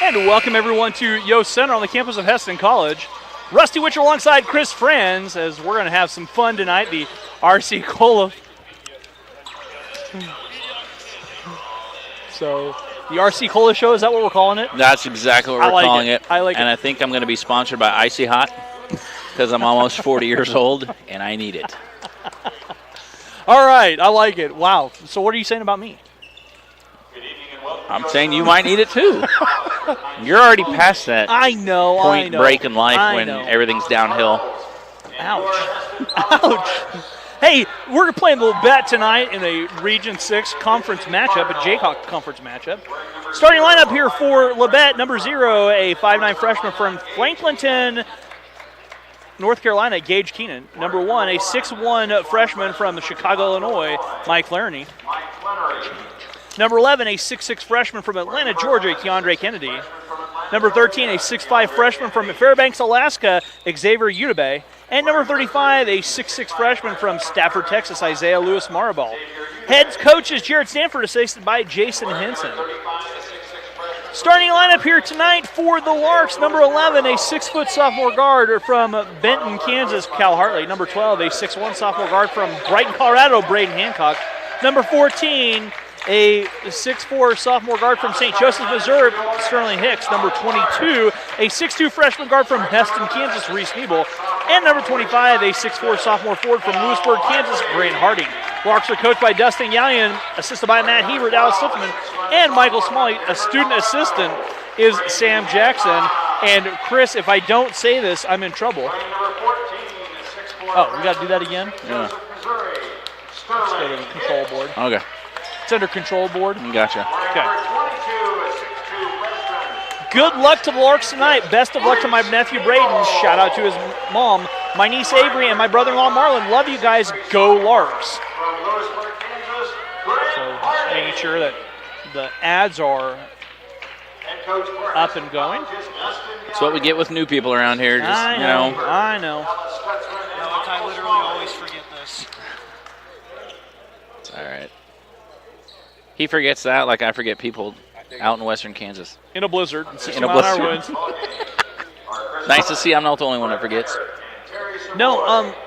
And welcome everyone to Yost Center on the campus of Hesston College. Rusty Witcher alongside Chris Franz as we're going to have some fun tonight. The RC Cola. So, the RC Cola Show, is that what we're calling it? That's exactly what we're calling it. I like it. And I think I'm going to be sponsored by Icy Hot because I'm almost 40 years old and I need it. All right, I like it. Wow. So what are you saying about me? I'm saying you might need it too. You're already past that point break in life when everything's downhill. Ouch. Ouch. Hey, we're playing Labette tonight in a Region 6 conference matchup, a Jayhawk conference matchup. Starting lineup here for Labette, number 0, a 5'9 freshman from Franklinton, North Carolina, Gage Keenan. Number 1, a 6'1 freshman from Chicago, Illinois, Mike Laramie. Number 11, a 6'6 freshman from Atlanta, Georgia, Keandre Kennedy. Number 13, a 6'5 freshman from Fairbanks, Alaska, Xavier Udebe. And number 35, a 6'6 freshman from Stafford, Texas, Isaiah Lewis Maribel. Head coach is Jared Stanford, assisted by Jason Henson. Starting lineup here tonight for the Larks, number 11, a 6-foot sophomore guard from Benton, Kansas, Cal Hartley. Number 12, a 6'1 sophomore guard from Brighton, Colorado, Braden Hancock. Number 14, a 6'4 sophomore guard from St. Joseph, Missouri, Sterling Hicks. Number 22, a 6'2 freshman guard from Hesston, Kansas, Reese Nebel. And number 25, a 6'4 sophomore forward from Lewisburg, Kansas, Grant Harding. Larks are coached by Dustin Yalian, assisted by Matt Hebert, Dallas Silverman, and Michael Smalley. A student assistant is Sam Jackson. And Chris, if I don't say this, I'm in trouble. Oh, we got to do that again? Yeah. Let's go to the control board. Okay. It's under control board. Gotcha. Okay. Good luck to the Larks tonight. Best of luck to my nephew Braden. Shout out to his mom, my niece Avery, and my brother-in-law Marlon. Love you guys. Go Larks. So making sure that the ads are up and going. That's what we get with new people around here. Just, I know. I literally always forget this. It's all right. He forgets that like I forget people out in western Kansas. In a blizzard. In a blizzard. Nice to see I'm not the only one that forgets. No,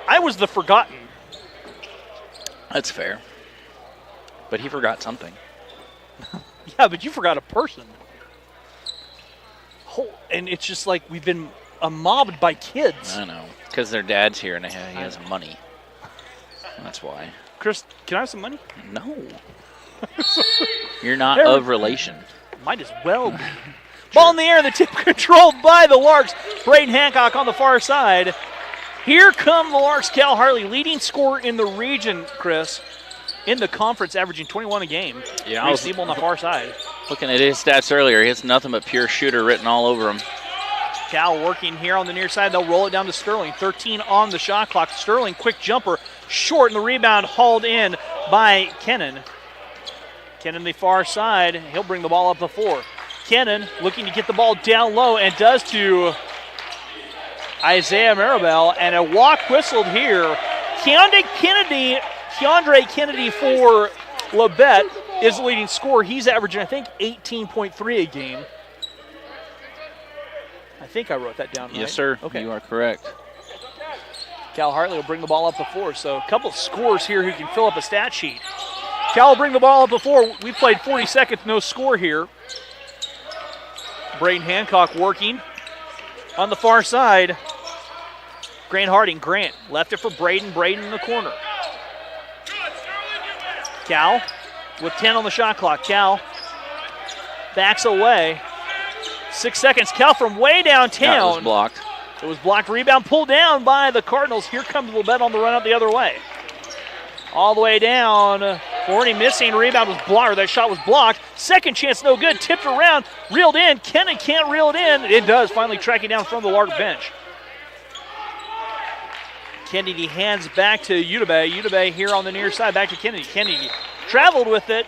I was the forgotten. That's fair. But he forgot something. Yeah, but you forgot a person. And it's just like we've been mobbed by kids. I know. Because their dad's here and he has money. That's why. Chris, can I have some money? No. You're not of relation. Might as well be. Ball in the air, the tip controlled by the Larks. Braden Hancock on the far side. Here come the Larks. Cal Hartley, leading scorer in the region, Chris, in the conference, averaging 21 a game. Yeah, I was on the far side. Looking at his stats earlier, he has nothing but pure shooter written all over him. Cal working here on the near side. They'll roll it down to Sterling. 13 on the shot clock. Sterling, quick jumper, short, and the rebound hauled in by Kennan. Kennan the far side. He'll bring the ball up the floor. Kennan looking to get the ball down low and does to Isaiah Maribel. And a walk whistled here. Keandre Kennedy for Labette is the leading scorer. He's averaging, I think, 18.3 a game. I think I wrote that down right. Yes, sir. Okay. You are correct. Cal Hartley will bring the ball up the floor. So a couple of scores here who can fill up a stat sheet. Cal will bring the ball up the floor. We played 40 seconds, no score here. Braden Hancock working on the far side. Grant Harding. Grant left it for Braden. Braden in the corner. Cal with 10 on the shot clock. Cal backs away. 6 seconds. Cal from way downtown. That was blocked. It was blocked. Rebound pulled down by the Cardinals. Here comes Labette on the run up the other way. All the way down. Forney missing. Rebound was blocked. Or that shot was blocked. Second chance, no good. Tipped around. Reeled in. Kennan can't reel it in. It does. Finally tracking down from the Lark bench. Kennedy hands back to Udebe. Udebe here on the near side. Back to Kennedy. Kennedy traveled with it.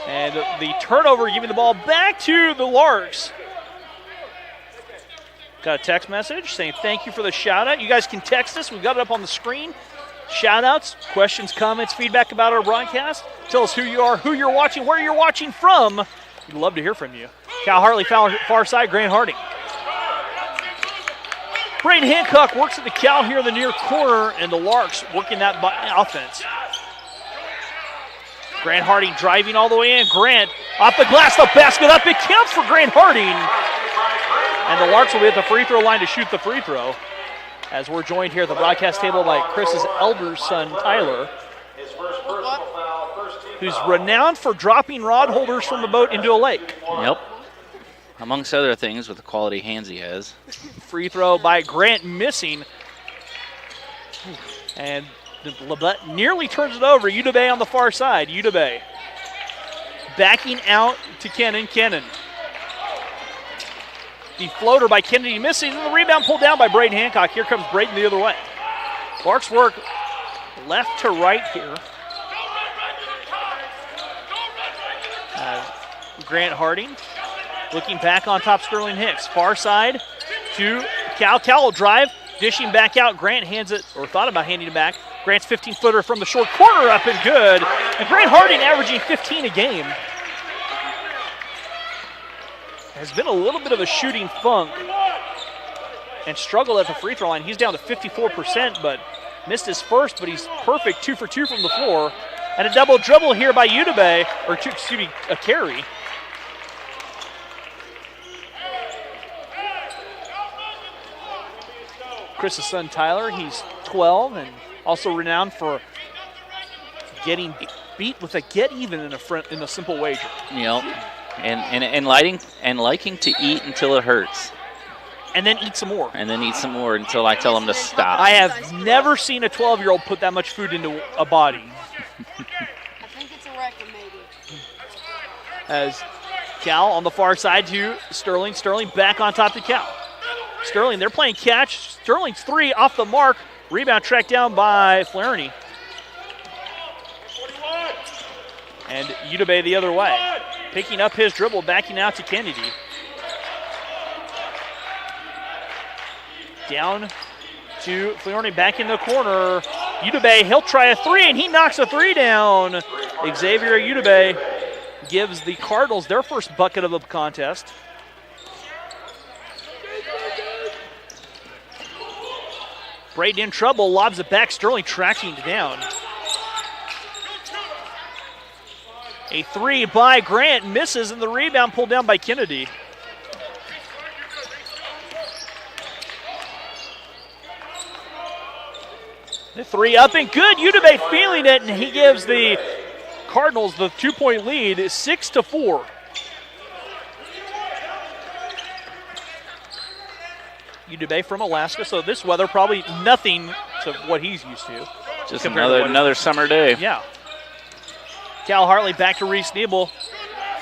And the turnover giving the ball back to the Larks. Got a text message saying thank you for the shout out. You guys can text us. We've got it up on the screen. Shout outs, questions, comments, feedback about our broadcast. Tell us who you are, who you're watching, where you're watching from. We'd love to hear from you. Cal Hartley far side, Grant Harding. Braden Hancock works at the Cal here in the near corner, and the Larks working that offense. Grant Harding driving all the way in. Grant off the glass, the basket up. It counts for Grant Harding. And the Larks will be at the free throw line to shoot the free throw. As we're joined here at the broadcast table by Chris's elder son, Tyler, who's renowned for dropping rod holders from a boat into a lake. Yep. Amongst other things with the quality hands he has. Free throw by Grant missing. And Labette nearly turns it over. Udebe on the far side. Udebe backing out to Kennan. Kennan. The floater by Kennedy missing. And the rebound pulled down by Braden Hancock. Here comes Braden the other way. Larks work left to right here. Grant Harding looking back on top, Sterling Hicks. Far side to Cal. Cal will drive, dishing back out. Grant hands it, or thought about handing it back. Grant's 15-footer from the short corner up and good. And Grant Harding averaging 15 a game. Has been a little bit of a shooting funk and struggled at the free throw line. He's down to 54%, but missed his first, but he's perfect 2 for 2 from the floor. And a double dribble here by Udebe, or excuse me, a carry. Chris's son Tyler, he's 12 and also renowned for getting beat with a get even in a simple wager. Yep. And liking to eat until it hurts. And then eat some more. And then eat some more until I tell him to stop. I have never seen a 12-year-old put that much food into a body. I think it's a record, maybe. As Cal on the far side to Sterling. Sterling back on top to Cal. Sterling, they're playing catch. Sterling's three off the mark. Rebound tracked down by Flaherty. And Udebe the other way. Picking up his dribble, backing out to Kennedy. Down to Flaherty, back in the corner. Udebe, he'll try a three, and he knocks a three down. Xavier Udebe gives the Cardinals their first bucket of the contest. Braden in trouble, lobs it back. Sterling tracking it down. A three by Grant, misses, and the rebound pulled down by Kennedy. The three up and good. Udebe feeling it, and he gives the Cardinals the 2-point lead, 6-4. Udebe from Alaska, so this weather probably nothing to what he's used to. Just another summer day. Yeah. Cal Hartley back to Reese Nebel.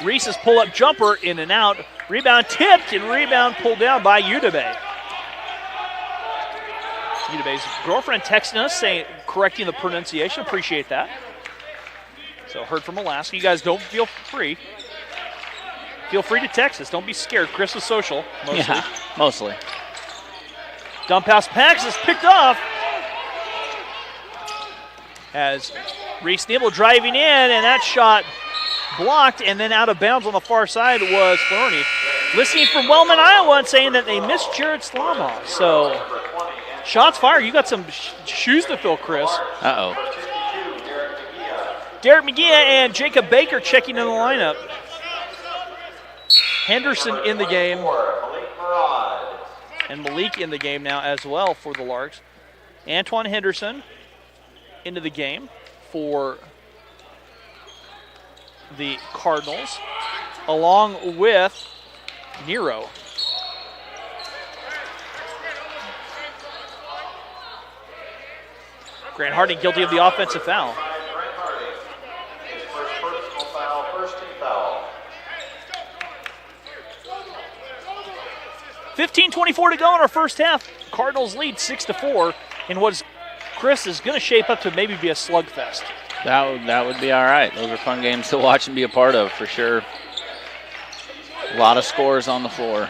Reese's pull-up jumper in and out. Rebound tipped and rebound pulled down by Udebe. Udebe's girlfriend texting us, saying, correcting the pronunciation. Appreciate that. So heard from Alaska. You guys don't feel free. Feel free to text us. Don't be scared. Chris is social, mostly. Yeah, mostly. Dump pass Pax is picked off. As Reese Nebel driving in, and that shot blocked, and then out of bounds on the far side was Flaherty. Listening from Wellman, Iowa, and saying that they missed Jared Slama. So, shots fired. You got some shoes to fill, Chris. Uh-oh. Derrick Magiya and Jacob Baker checking in the lineup. Henderson in the game. And Malik in the game now as well for the Larks. Antoine Henderson into the game for the Cardinals, along with Nero. Grant Harding guilty of the offensive foul. 15:24 to go in our first half. Cardinals lead 6-4 in what Chris is going to shape up to maybe be a slugfest. That would be all right. Those are fun games to watch and be a part of for sure. A lot of scores on the floor.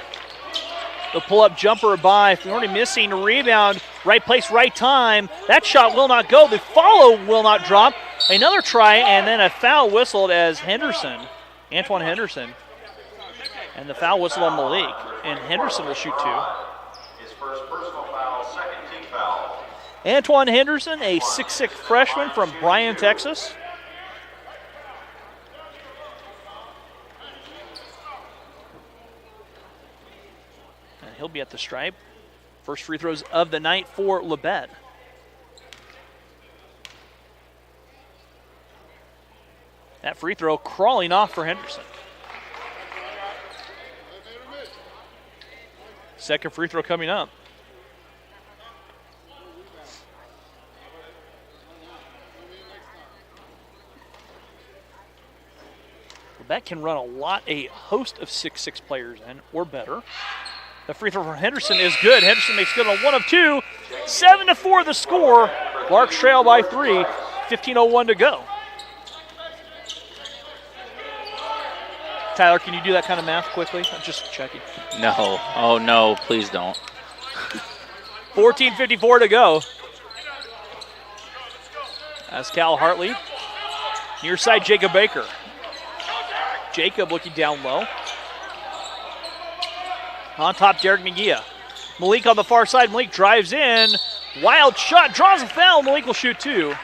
The pull-up jumper by Flaherty missing, rebound, right place, right time. That shot will not go. The follow will not drop. Another try, and then a foul whistled as Henderson, Antoine Henderson. And the foul whistle on Malik. And Henderson will shoot 2. His first personal foul, second team foul. Antoine Henderson, a 6'6 freshman from Bryan, Texas. And he'll be at the stripe. First free throws of the night for Labette. That free throw crawling off for Henderson. Second free throw coming up. That can run a host of 6'6 players in or better. The free throw from Henderson is good. Henderson makes good on 1 of 2. 7-4 the score. Larks trail by 3. 15:01 to go. Tyler, can you do that kind of math quickly? I'm just checking. No. Oh, no. Please don't. 14:54 to go. As Cal Hartley. Near side, Jacob Baker. Jacob looking down low. On top, Derrick Magiya. Malik on the far side. Malik drives in. Wild shot. Draws a foul. Malik will shoot 2. That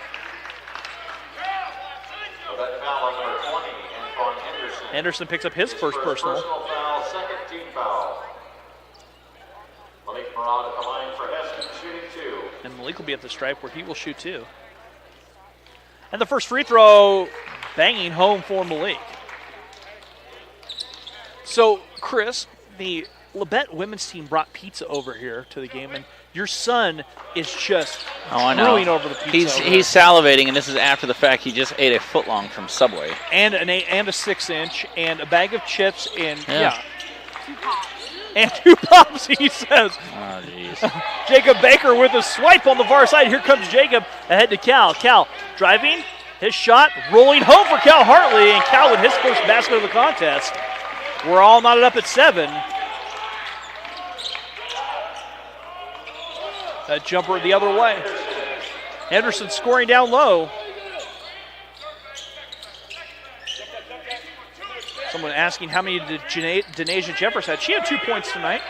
foul on number 20, Antoine Henderson. Henderson picks up his first personal. Personal foul, second team foul. Malik Murad at the line for Heston, shooting 2. And Malik will be at the stripe where he will shoot 2. And the first free throw banging home for Malik. So, Chris, the Labette women's team brought pizza over here to the game, and your son is just drooling over the pizza. He's salivating, and this is after the fact he just ate a footlong from Subway. And a 6-inch, and a bag of chips, and Yeah. And 2 pops, he says. Oh, jeez. Jacob Baker with a swipe on the far side. Here comes Jacob ahead to Cal. Cal driving, his shot, rolling home for Cal Hartley, and Cal with his first basket of the contest. We're all knotted up at 7. That jumper the other way. Henderson scoring down low. Someone asking how many did Denasia Jeffers had. She had 2 points tonight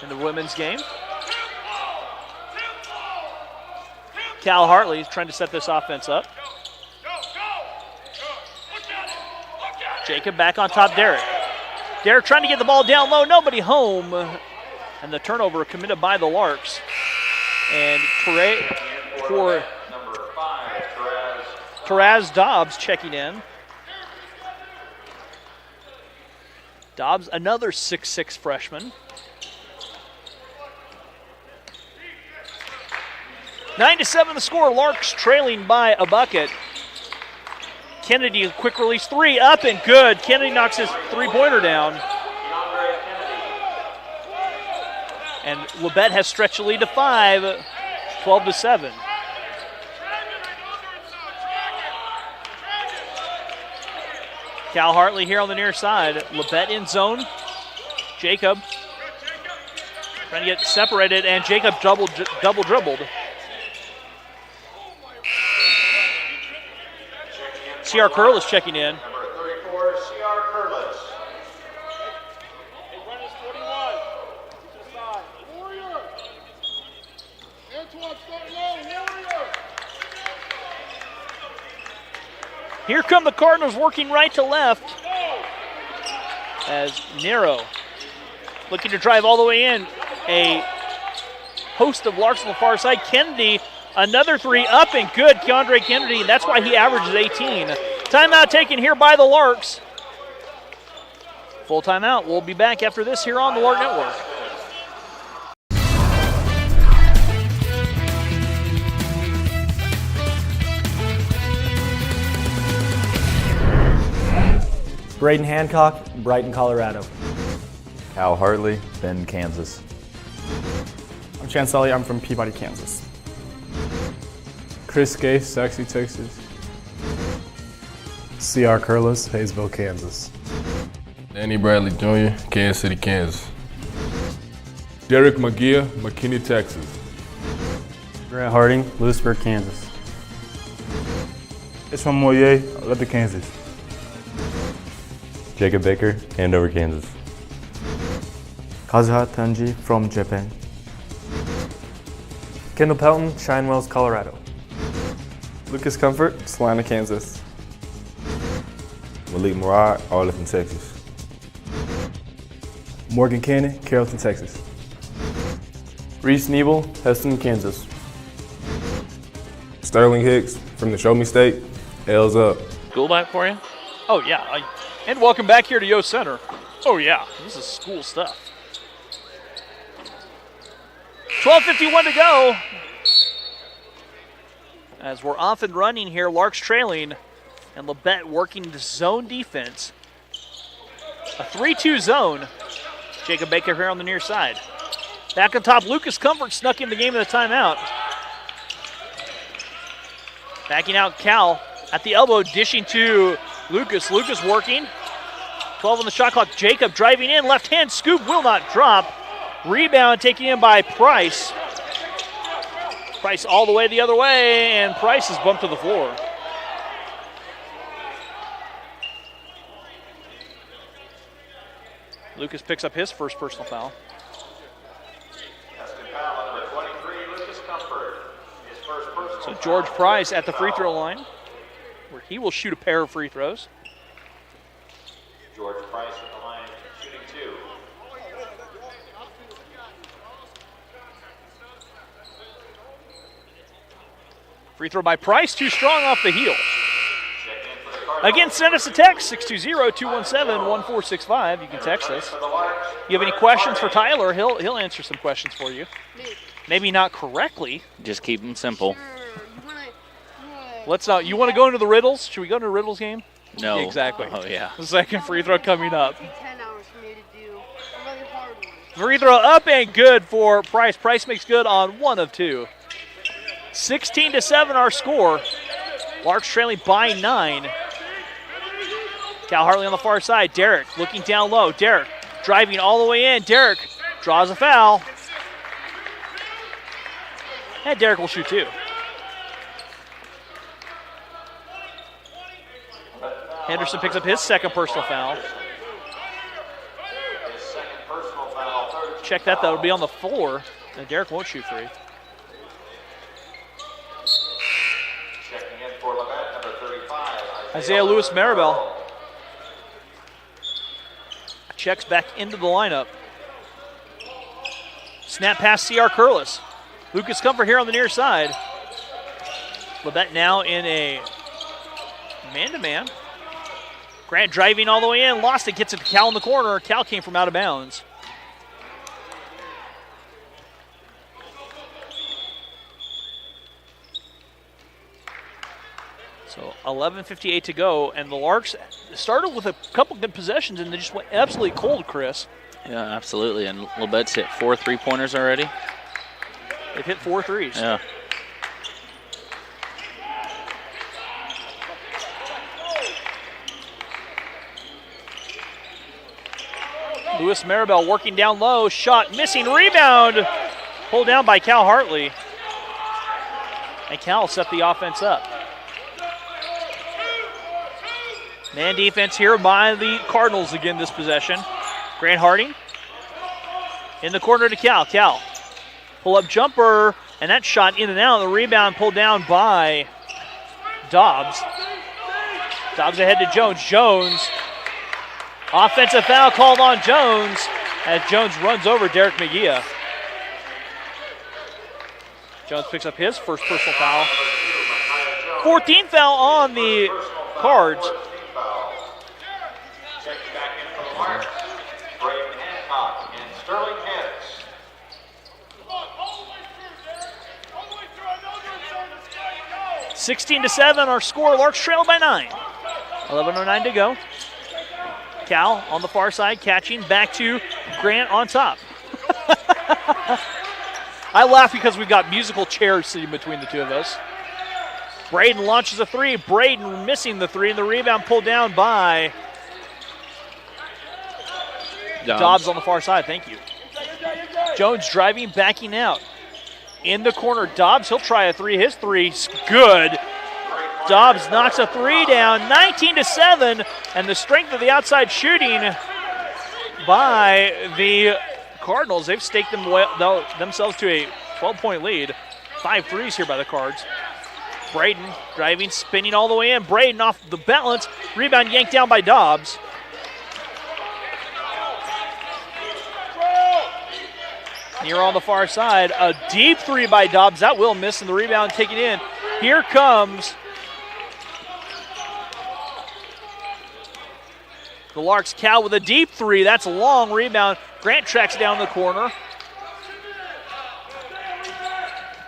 in the women's game. Cal Hartley is trying to set this offense up. Jacob back on top, Derrick. Derrick trying to get the ball down low, nobody home. And the turnover committed by the Larks. And Number 5, Taraz Dobbs checking in. Dobbs, another 6'6 freshman. 9-7 the score. Larks trailing by a bucket. Kennedy, quick release 3, up and good. Kennedy knocks his 3-pointer down. And Labette has stretched the lead to 5, 12-7. Cal Hartley here on the near side. Labette in zone. Jacob trying to get separated, and Jacob double dribbled. C.R. Curlis checking in. Number 34, C.R. Curlis. Here come the Cardinals working right to left. As Nero looking to drive all the way in. A host of Larks on the far side. Kennedy, another 3 up and good. Keandre Kennedy, and that's why he averages 18. Timeout taken here by the Larks. Full timeout. We'll be back after this here on the Lark Network. Braden Hancock, Brighton, Colorado. Cal Hartley, Bend, Kansas. I'm Chance Sully, I'm from Peabody, Kansas. Chris Gay, Saxby, Texas. C.R. Curlis, Hayesville, Kansas. Danny Bradley Jr., Kansas City, Kansas. Derrick Magiya, McKinney, Texas. Grant Harding, Lewisburg, Kansas. It's from Moyer, Labette, Kansas. Jacob Baker, Andover, Kansas. Kazuha Tanji from Japan. Kendall Pelton, Shinewells, Colorado. Lucas Comfort, Salina, Kansas. Malik Murad, Arlington, Texas. Morgan Cannon, Carrollton, Texas. Reese Nebel, Heston, Kansas. Sterling Hicks from the Show Me State. L's up. School back for you? Oh, yeah. And welcome back here to Yo Center. Oh, yeah. This is school stuff. 12:51 to go. As we're off and running here, Larks trailing, and Labette working the zone defense. A 3-2 zone. Jacob Baker here on the near side. Back on top, Lucas Comfort snuck in the game of the timeout. Backing out Cal at the elbow, dishing to Lucas. Lucas working. 12 on the shot clock. Jacob driving in, left hand scoop will not drop. Rebound taken in by Price. Price all the way the other way, and Price is bumped to the floor. Lucas picks up his first personal foul. So George Price at the free throw line, where he will shoot a pair of free throws. George Price at the line, shooting 2. Free throw by Price, too strong off the heel. Again, send us a text, 620-217-1465. You can text us. You have any questions for Tyler, he'll answer some questions for you. Maybe not correctly. Just keep them simple. Let's not. You want to go into the riddles? Should we go into the riddles game? No. Yeah, exactly. Oh, yeah. The second free throw coming up. 10 hours for me to do a really hard one. Free throw up and good for Price. Price makes good on 1 of 2. 16-7 our score. Larks trailing by 9. Cal Hartley on the far side. Derrick looking down low. Derrick driving all the way in. Derrick draws a foul. And Derrick will shoot 2. Henderson picks up his second personal foul. Check that, that'll be on the floor. And Derrick won't shoot 3. Checking in for Labette, number 35. Isaiah Lewis Maribel checks back into the lineup. Snap pass C.R. Curlis. Lucas Comfort here on the near side. Labette now in a man-to-man. Grant driving all the way in, lost it, gets it to Cal in the corner. Cal came from out of bounds. So 11:58 to go, and the Larks started with a couple good possessions, and they just went absolutely cold, Chris. Yeah, absolutely. And Labette's hit 4 3-pointers already. They've hit 4 threes. Yeah. Lewis Maribel working down low, shot missing, rebound, pulled down by Cal Hartley. And Cal set the offense up. Man defense here by the Cardinals again this possession. Grant Harding in the corner to Cal. Cal, pull-up jumper, and that shot in and out. The rebound pulled down by Dobbs. Dobbs ahead to Jones. Jones, offensive foul called on Jones as Jones runs over Derrick Magiya. Jones picks up his first personal foul. 14th foul on the Cards. Checking back in for the Larks, Braden Hancock and Sterling Hicks. 16-7 our score. Larks trail by 9. 11:09 to go. Cal on the far side catching, back to Grant on top. I laugh because we've got musical chairs sitting between the two of us. Braden launches a 3. Braden missing the 3, and the rebound pulled down by Dobbs on the far side. Thank you. Jones driving, backing out. In the corner, Dobbs, he'll try a 3. His 3's good. Dobbs knocks a three down, 19-7, and the strength of the outside shooting by the Cardinals. They've staked themselves to a 12-point lead. 5 threes here by the Cards. Braden driving, spinning all the way in. Braden off the balance. Rebound yanked down by Dobbs. Here on the far side, a deep three by Dobbs. That will miss, and the rebound taken in. Here comes the Larks. Cal with a deep three. That's a long rebound. Grant tracks down the corner.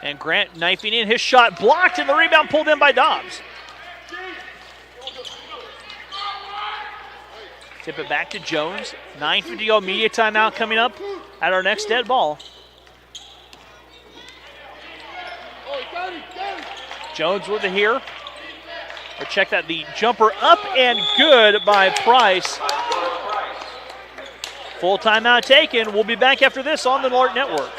And Grant knifing in. His shot blocked, and the rebound pulled in by Dobbs. Tip it back to Jones. 9:50 to go. Media timeout coming up at our next dead ball. Jones with it here. Or check that, the jumper up and good by Price. Full timeout taken. We'll be back after this on the Lark Network.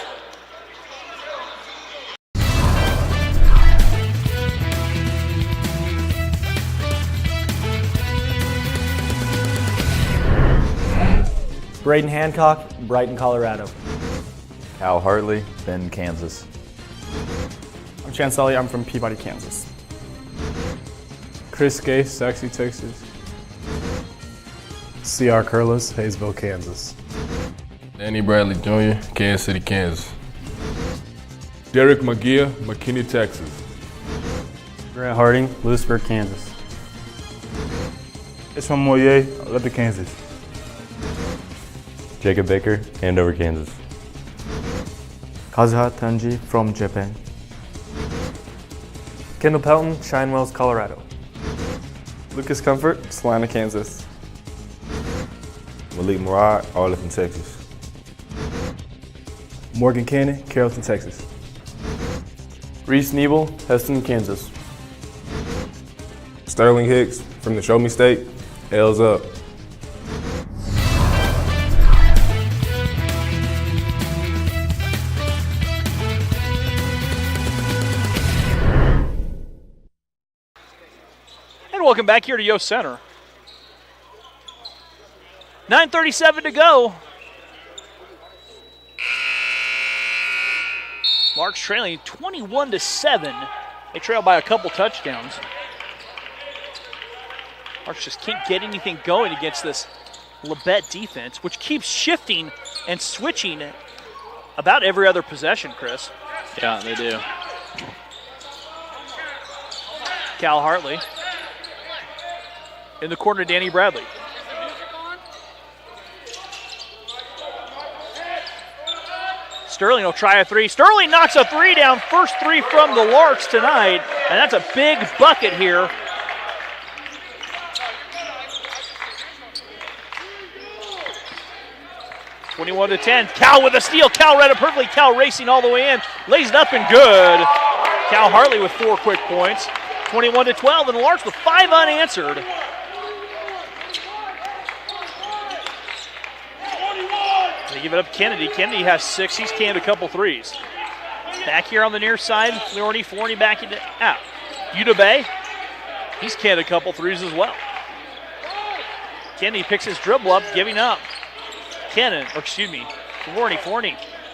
Braden Hancock, Brighton, Colorado. Cal Hartley, Bend, Kansas. I'm Chance Elliott. I'm from Peabody, Kansas. Chris Gay, Saxey, Texas. C.R. Curlis, Hayesville, Kansas. Danny Bradley Jr., Kansas City, Kansas. Derrick Magiya, McKinney, Texas. Grant Harding, Lewisburg, Kansas. It's from Moyer, Labette, Kansas. Jacob Baker, Andover, Kansas. Kazuha Tanji from Japan. Kendall Pelton, Shinewells, Colorado. Lucas Comfort, Salina, Kansas. Malik Murad, Arlington, Texas. Morgan Cannon, Carrollton, Texas. Reese Nebel, Heston, Kansas. Sterling Hicks from the Show Me State. L's up. Welcome back here to Yost Center. 9:37 to go. Larks trailing 21-7. They trail by a couple touchdowns. Larks just can't get anything going against this Labette defense, which keeps shifting and switching about every other possession, Chris. Yeah, they do. Cal Hartley. In the corner, Danny Bradley. Sterling will try a three. Sterling knocks a three down. First three from the Larks tonight, and that's a big bucket here. (21-10). Cal with a steal. Cal read it perfectly. Cal racing all the way in. Lays it up and good. Cal Hartley with 4 quick points. 21-12, and the Larks with 5 unanswered. They give it up to Kennedy. Kennedy has 6. He's canned a couple threes. Back here on the near side, Florney back into out. Udebe, he's canned a couple threes as well. Kennedy picks his dribble up, giving up. Florney.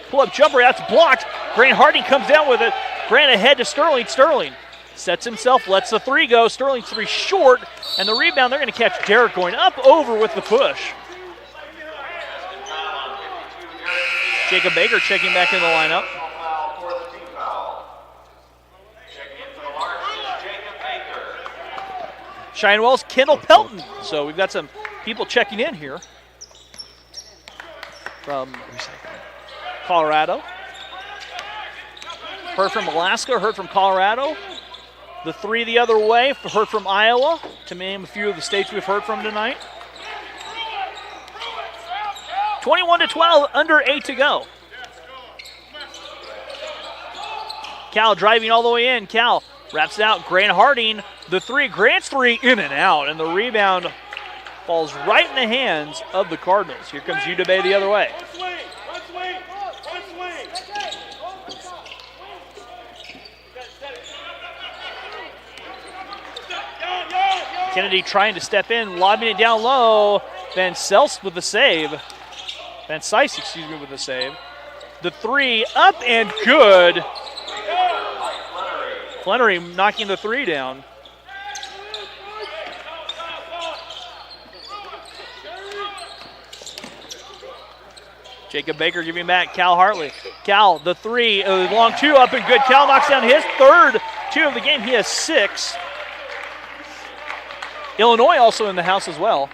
Pull up jumper, that's blocked. Grant Harding comes down with it. Grant ahead to Sterling. Sterling sets himself, lets the three go. Sterling's three short, and the rebound, they're going to catch Derrick going up over with the push. Jacob Baker checking back in the lineup. Shinewells, Kendall Pelton. So we've got some people checking in here from Colorado. Heard from Alaska, heard from Colorado. The three the other way, heard from Iowa, to name a few of the states we've heard from tonight. 21-12, under 8 to go. Cal driving all the way in. Cal wraps it out. Grant Harding, the three. Grant's three in and out, and the rebound falls right in the hands of the Cardinals. Here comes Udebe the other way. Kennedy trying to step in, lobbing it down low. Van Sice with the save. with the save. The three up and good. Flannery knocking the three down. Jacob Baker giving back. Cal Hartley. Cal, the three, long two up and good. Cal knocks down his third two of the game. He has 6. Illinois also in the house as well.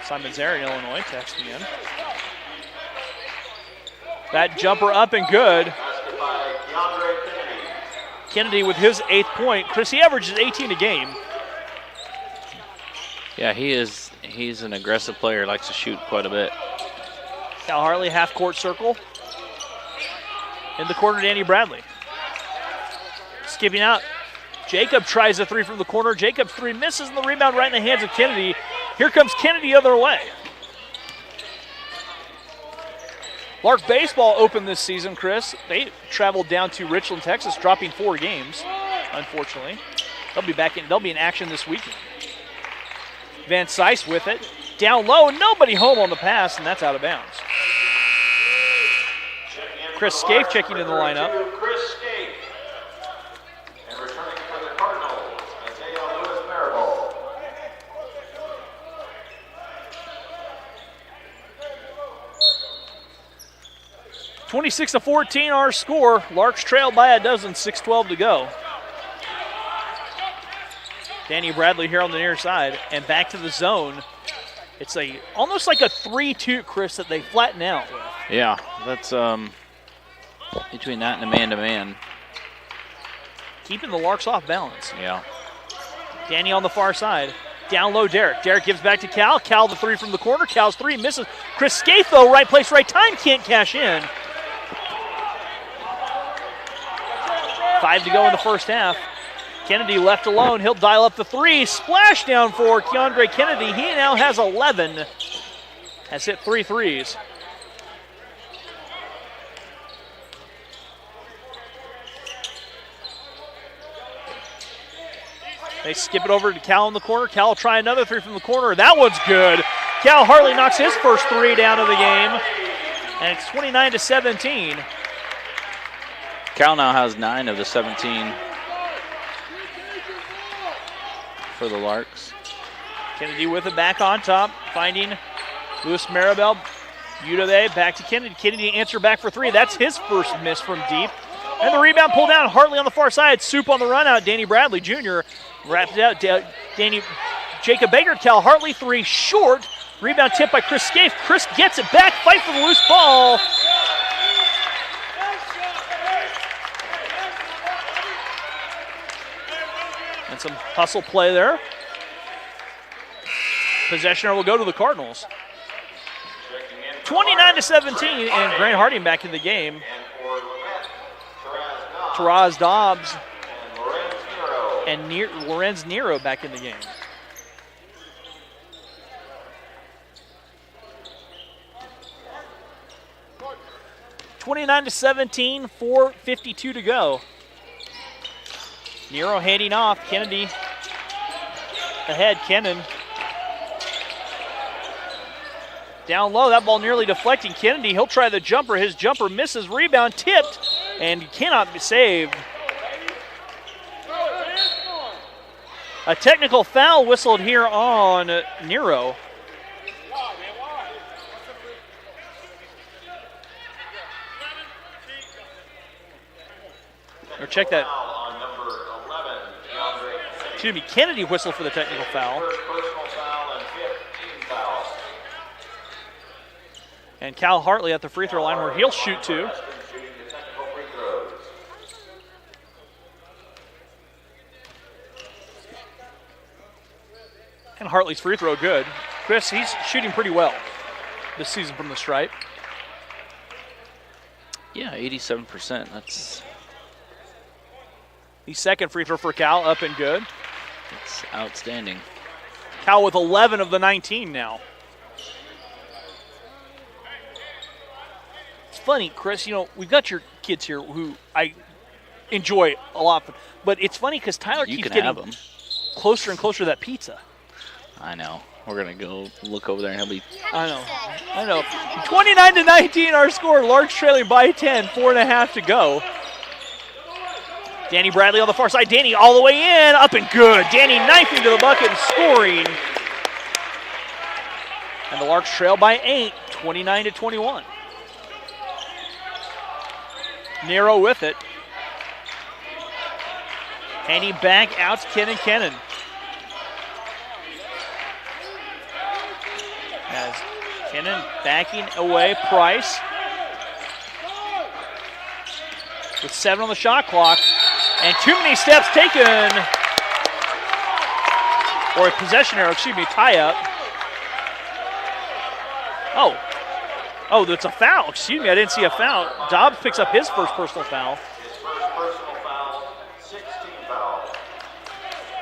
Simon Zare in Illinois texting in. That jumper up and good. Kennedy with his 8th point. Chris, he averages 18 a game. Yeah, he's an aggressive player, likes to shoot quite a bit. Cal Hartley, half-court circle. In the corner, Danny Bradley. Skipping out. Jacob tries a three from the corner. Jacob's three misses, and the rebound right in the hands of Kennedy. Here comes Kennedy the other way. Lark baseball opened this season, Chris. They traveled down to Richland, Texas, dropping 4 games, unfortunately. They'll be in action this weekend. Van Sice with it. Down low, nobody home on the pass, and that's out of bounds. Chris Scaife checking in the lineup. Chris Scaife. And returning for the Cardinals, Isaiah Lewis Marable. (26-14) our score. Larks trailed by a dozen, 6:12 to go. Danny Bradley here on the near side, and back to the zone. It's almost like a 3-2, Chris, that they flatten out with. Yeah, that's between that and a man-to-man. Keeping the Larks off balance. Yeah. Danny on the far side. Down low, Derrick. Derrick gives back to Cal. Cal the three from the corner. Cal's three misses. Chris Scaife, though, right place, right time, can't cash in. 5 to go in the first half. Kennedy left alone. He'll dial up the three. Splash down for Keandre Kennedy. He now has 11. Has hit 3 threes. They skip it over to Cal in the corner. Cal will try another three from the corner. That one's good. Cal Hartley knocks his first three down of the game. And it's 29-17. Cal now has 9 of the 17 for the Larks. Kennedy with it back on top, finding Lewis Maribel. Udave back to Kennedy. Kennedy answer back for three. That's his first miss from deep. And the rebound pulled down. Hartley on the far side. Soup on the run out. Danny Bradley Jr. wrapped it out. Jacob Baker, Cal Hartley, three short. Rebound tipped by Chris Scaife. Chris gets it back. Fight for the loose ball. And some hustle play there. Possession will go to the Cardinals. 29-17, and Grant Harding back in the game. Taraz Dobbs and Lorenz Nero back in the game. (29-17), 4:52 to go. Nero handing off. Kennedy ahead. Kennan down low. That ball nearly deflecting. Kennedy, he'll try the jumper. His jumper misses. Rebound tipped and cannot be saved. A technical foul whistled here on Nero. Or check that. Excuse me, Kennedy whistled for the technical foul. And Cal Hartley at the free throw line where he'll shoot two. And Hartley's free throw good. Chris, he's shooting pretty well this season from the stripe. Yeah, 87%. That's the second free throw for Cal, up and good. It's outstanding. Cal with 11 of the 19 now. It's funny, Chris, you know, we've got your kids here who enjoy a lot. But it's funny because Tyler You keeps can have getting them. closer and closer to that pizza. I know. We're going to go look over there and he'll be. I know. 29-19 our score. Large trailing by 10. 4.5 to go. Danny Bradley on the far side. Danny all the way in. Up and good. Danny knifing to the bucket and scoring. And the Larks trail by 8. 29-21. Nero with it. Handing back out to Kennan. As Kennan backing away Price. With 7 on the shot clock. And too many steps taken. Or a possession error, tie up. Oh, that's a foul. Excuse me, I didn't see a foul. Dobbs picks up his first personal foul. His first personal foul, 16 fouls.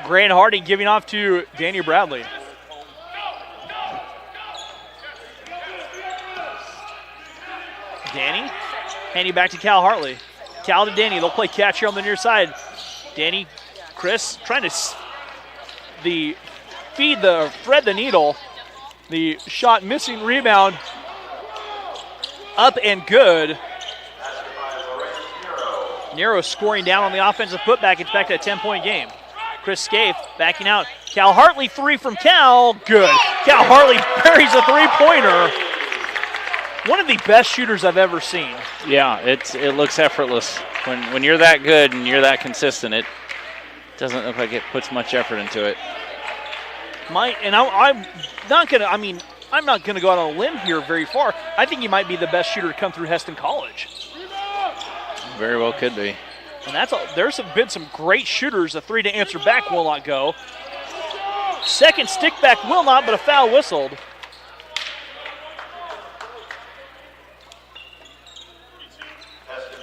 Grant Harding giving off to Danny Bradley. Danny, handing back to Cal Hartley. Cal to Danny, they'll play catch here on the near side. Danny, Chris trying to thread the needle. The shot missing, rebound. Up and good. Nero scoring down on the offensive putback. It's back to a 10-point game. Chris Scaife backing out. Cal Hartley, 3 from Cal. Good. Cal Hartley buries a three-pointer. One of the best shooters I've ever seen. Yeah, it looks effortless. When you're that good and you're that consistent, it doesn't look like it puts much effort into it. I'm not gonna go out on a limb here very far. I think he might be the best shooter to come through Heston College. Very well could be. And there's been some great shooters. A 3 to answer back will not go. Second stick back will not, but a foul whistled.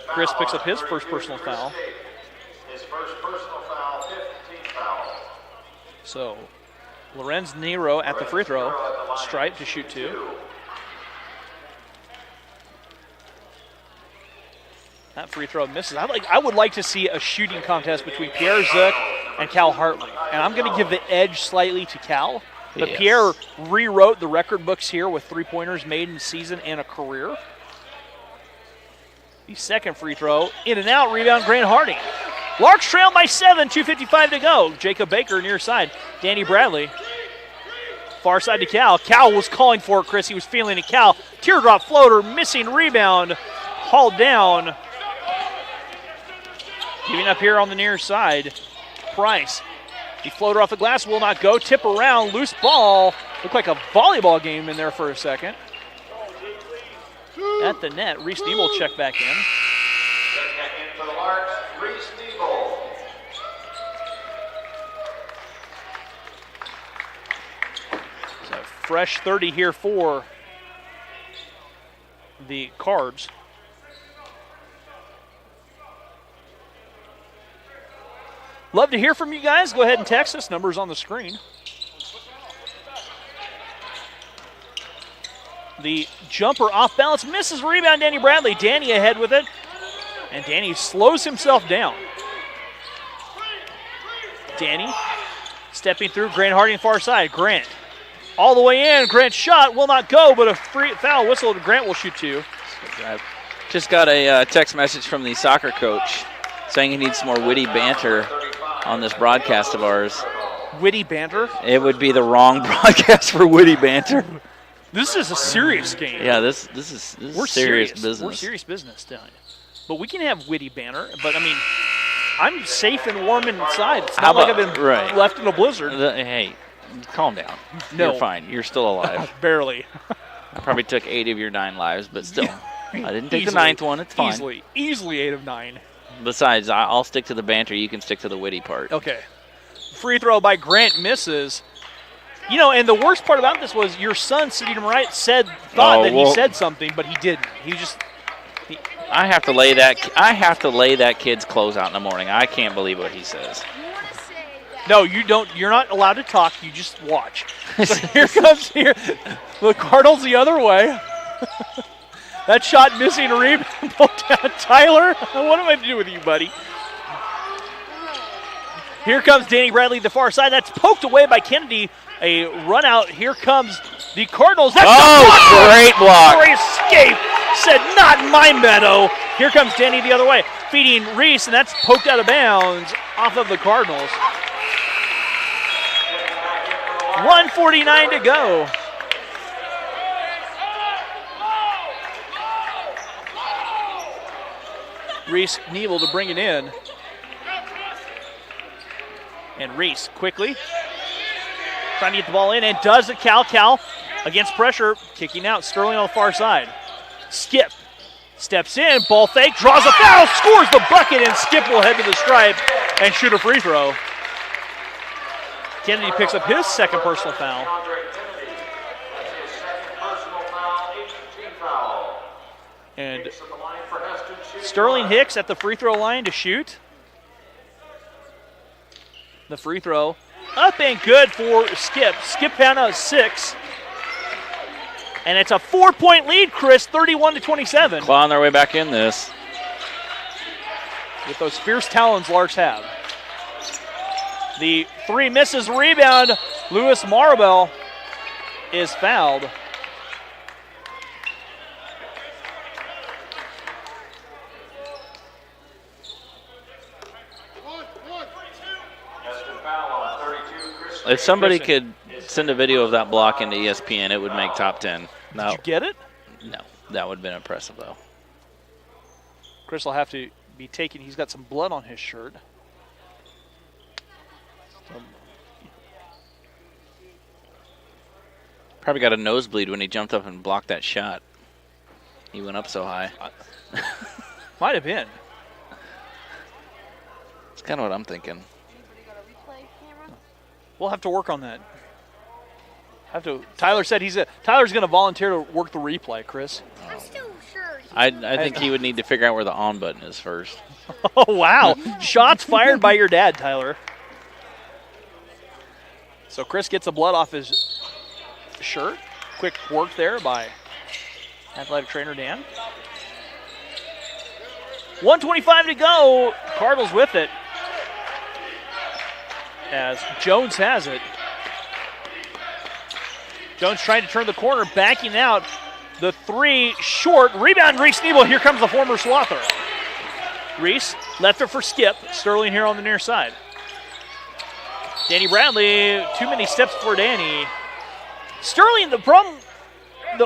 Chris picks up his first personal foul. His first personal foul, 15 fouls. So Lorenz Nero at the free throw stripe to shoot 2. That free throw misses. I would like to see a shooting contest between Pierre Zook and Cal Hartley. And I'm going to give the edge slightly to Cal. But Yes. Pierre rewrote the record books here with 3-pointers made in season and a career. The second free throw, in and out, rebound, Grant Harding. Larks trail by 7, 2:55 to go. Jacob Baker near side. Danny Bradley. Far side to Cal. Cal was calling for it, Chris. He was feeling it. Cal, teardrop floater, missing rebound, hauled down. Giving up here on the near side. Price. The floater off the glass will not go. Tip around, loose ball. Looked like a volleyball game in there for a second. At the net, Reese Nebel checked back in. Checking back in for the Larks, Reese Nebel. So fresh 30 here for the Cards. Love to hear from you guys. Go ahead and text us. Numbers on the screen. The jumper off balance, misses, rebound, Danny Bradley. Danny ahead with it, and Danny slows himself down. Danny stepping through, Grant Harding far side. Grant all the way in. Grant's shot will not go, but a free foul whistle. Grant will shoot 2. Just got a text message from the soccer coach saying he needs some more witty banter on this broadcast of ours. Witty banter? It would be the wrong broadcast for witty banter. This is a serious game. Yeah, this is serious business. We're serious business, telling you. But we can have witty banter. But I mean, I'm safe and warm inside. It's not like I've been left in a blizzard. Hey, calm down. No. You're fine. You're still alive. Barely. I probably took 8 of your 9 lives, but still. I didn't take the 9th one. It's fine. Easily 8 of 9. Besides, I'll stick to the banter. You can stick to the witty part. Okay. Free throw by Grant misses. You know, and the worst part about this was your son sitting to my right thought that he said something, but he didn't. I have to lay that kid's clothes out in the morning. I can't believe what he says. No, you don't. You're not allowed to talk. You just watch. So here comes the Cardinals the other way. That shot missing, rebound, pulled down. Tyler, what am I to do with you, buddy? Here comes Danny Bradley to the far side. That's poked away by Kennedy. A run out. Here comes the Cardinals. That's great block. For escape. Said, not in my meadow. Here comes Danny the other way, feeding Reese, and that's poked out of bounds off of the Cardinals. 1:49 to go. Reese Nebel to bring it in. And Reese quickly trying to get the ball in, and does it. Cal against pressure, kicking out. Sterling on the far side. Skip steps in, ball fake, draws a foul, scores the bucket, and Skip will head to the stripe and shoot a free throw. Kennedy picks up his second personal foul. And Sterling Hicks at the free throw line to shoot. The free throw up and good for Skip. Skip found out 6. And it's a 4-point lead, Chris, 31-27. Clawing their way back in this. With those fierce talons Larks have. The 3 misses, rebound. Lewis Maribel is fouled. If somebody could send a video of that block into ESPN, it would make top 10. No. Did you get it? No, that would have been impressive, though. Chris will have to be taken. He's got some blood on his shirt. Probably got a nosebleed when he jumped up and blocked that shot. He went up so high. Might have been. That's kind of what I'm thinking. We'll have to work on that. Tyler said Tyler's going to volunteer to work the replay, Chris. I'm still sure. I think he would need to figure out where the on button is first. Oh, wow. Shots fired by your dad, Tyler. So Chris gets the blood off his shirt. Quick work there by athletic trainer Dan. 1:25 to go. Cardinals with it. As Jones has it. Jones trying to turn the corner, backing out. The 3 short. Rebound, Reese Nebel. Here comes the former Swather. Reese left it for Skip. Sterling here on the near side. Danny Bradley, too many steps for Danny. Sterling, the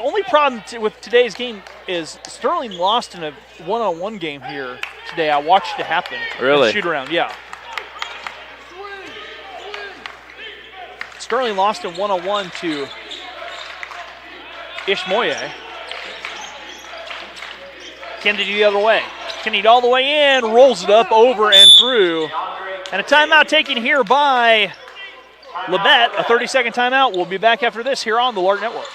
only problem with today's game is Sterling lost in a one-on-one game here today. I watched it happen. Really? Shoot around, yeah. Sterling lost in one-on-one to Ishmoye. Kennedy the other way. Kennedy all the way in, rolls it up, over and through. And a timeout taken here by Labette, a 30-second timeout. We'll be back after this here on the Lark Network.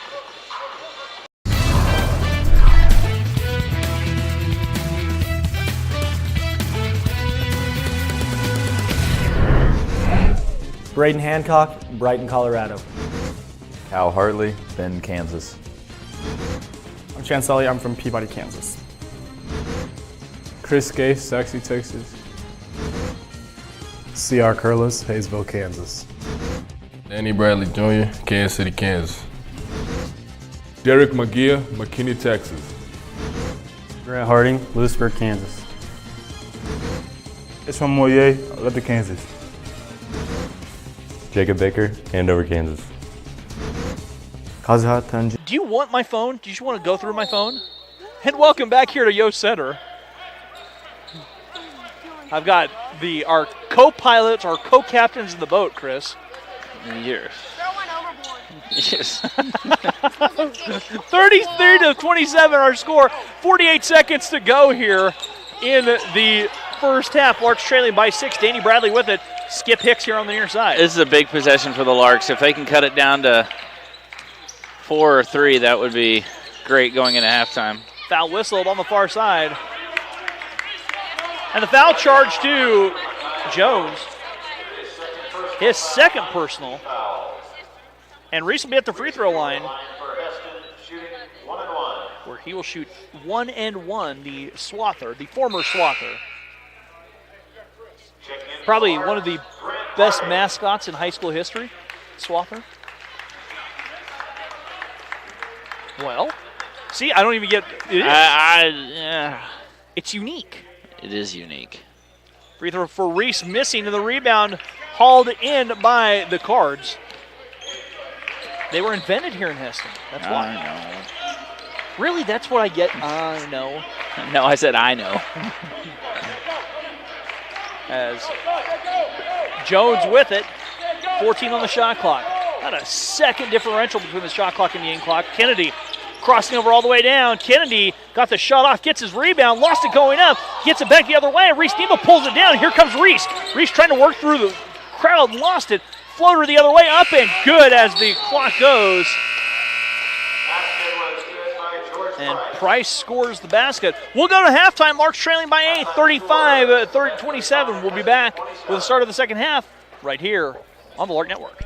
Braden Hancock, Brighton, Colorado. Cal Hartley, Bend, Kansas. I'm Chance Sully. I'm from Peabody, Kansas. Chris Gay, Saxe, Texas. C.R. Curlis, Hayesville, Kansas. Danny Bradley Jr., Kansas City, Kansas. Derrick Magiya, McKinney, Texas. Grant Harding, Lewisburg, Kansas. It's from Moyer, Labette, Kansas. Jacob Baker, Andover, Kansas. Kazuha Tanji. Do you want my phone? Do you just want to go through my phone? And welcome back here to Yost Center. I've got our co-pilots, our co-captains in the boat, Chris. Yes. Yes. 33-27 our score. 48 seconds to go here in the first half. Larks trailing by 6. Danny Bradley with it. Skip Hicks here on the near side. This is a big possession for the Larks. If they can cut it down to 4 or 3, that would be great going into halftime. Foul whistled on the far side. And the foul charge to Jones. His second personal. And Reese will be at the free throw line, where he will shoot 1 and 1, the Swather, the former Swather. Probably one of the best mascots in high school history, Swather? Well, see, I don't even get it. Yeah. It's unique. It is unique. Free throw for Reese missing, and the rebound hauled in by the Cards. They were invented here in Heston. That's why. I know. Really, that's what I get? I know. No, I said I know. As Jones with it, 14 on the shot clock. Not a second differential between the shot clock and the in clock. Kennedy crossing over all the way down. Kennedy got the shot off, gets his rebound, lost it going up, gets it back the other way. Reese Nebo pulls it down. Here comes Reese. Reese trying to work through the crowd, lost it. Floater the other way, up and good as the clock goes. And Price scores the basket. We'll go to halftime. Larks trailing by 8, 35-27. We'll be back with the start of the second half right here on the Lark Network.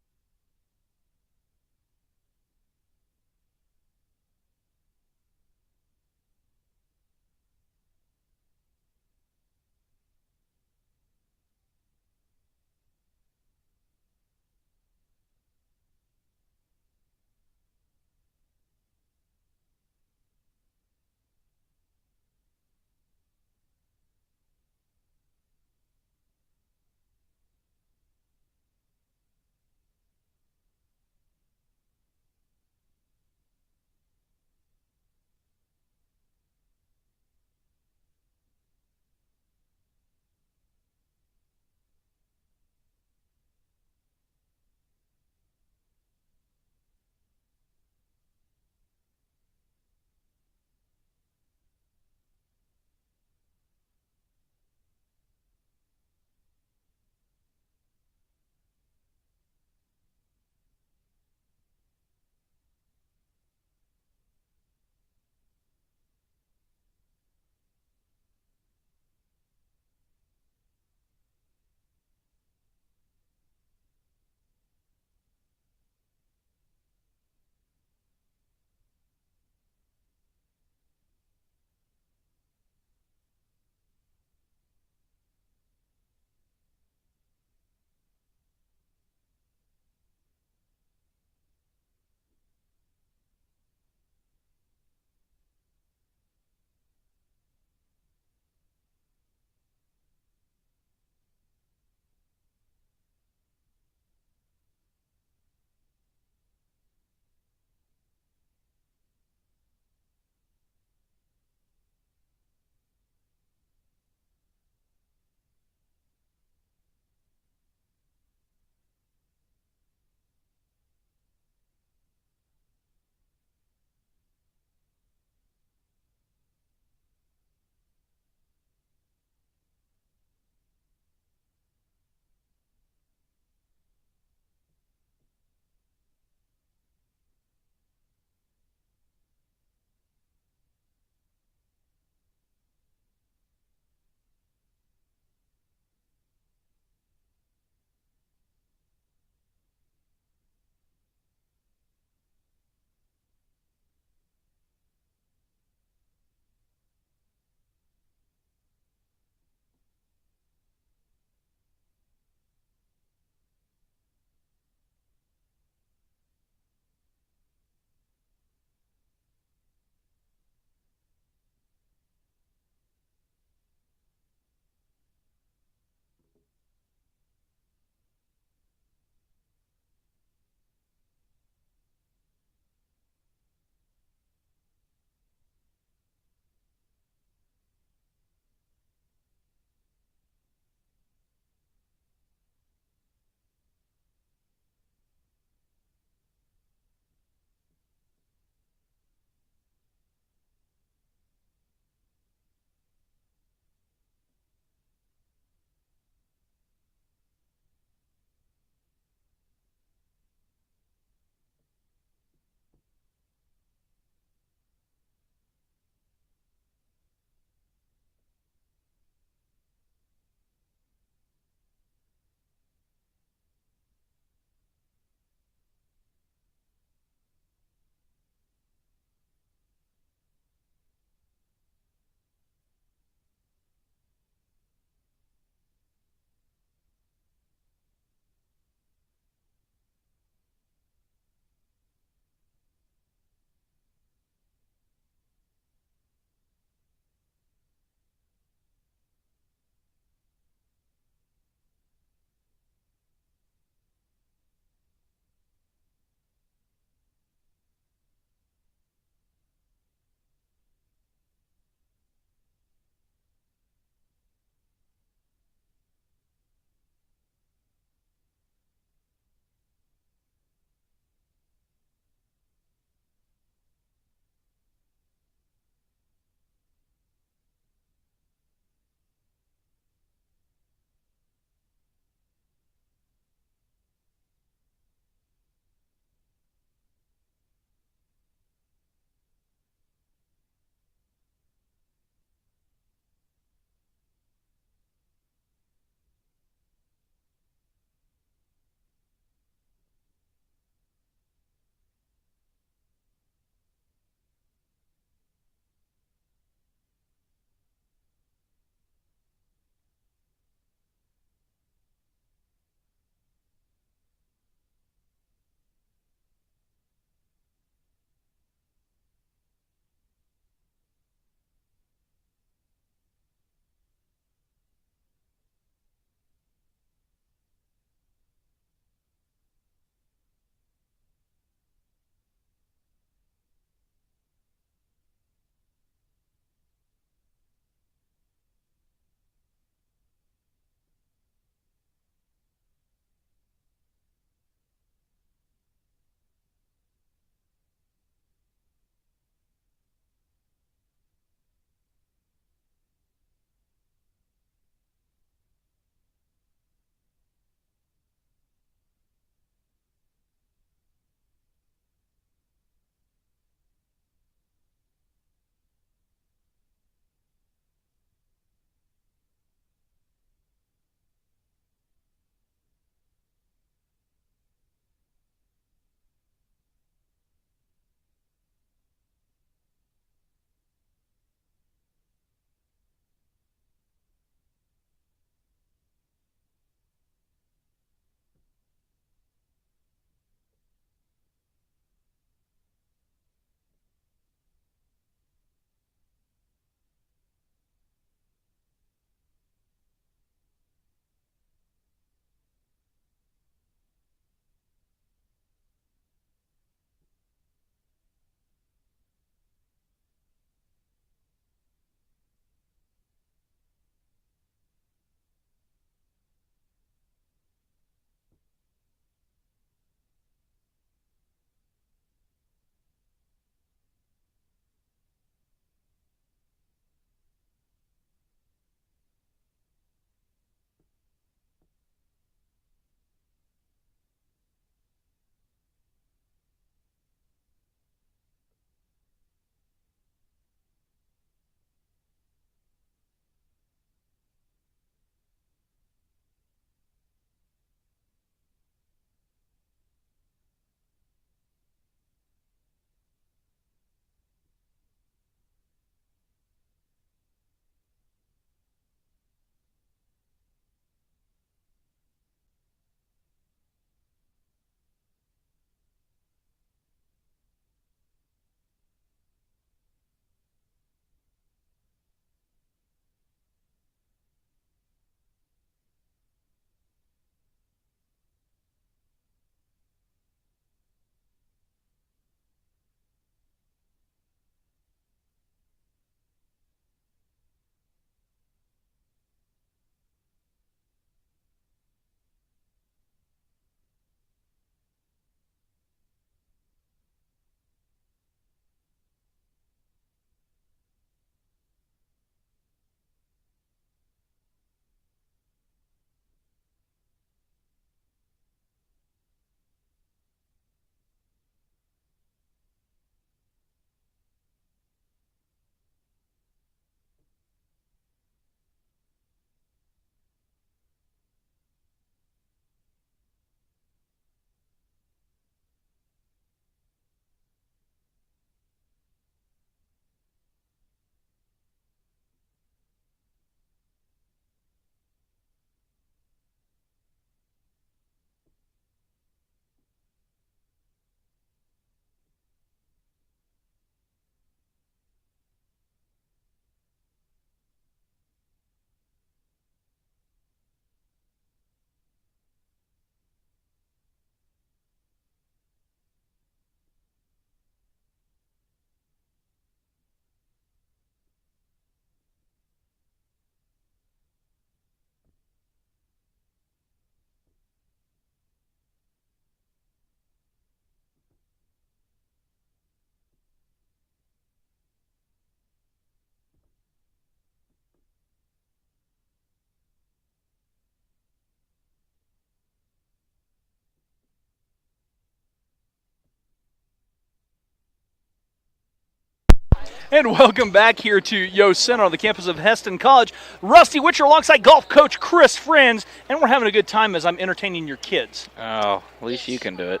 And welcome back here to Yo Center on the campus of Heston College. Rusty Witcher alongside golf coach Chris Friends, and we're having a good time as I'm entertaining your kids. Oh, at least you can do it.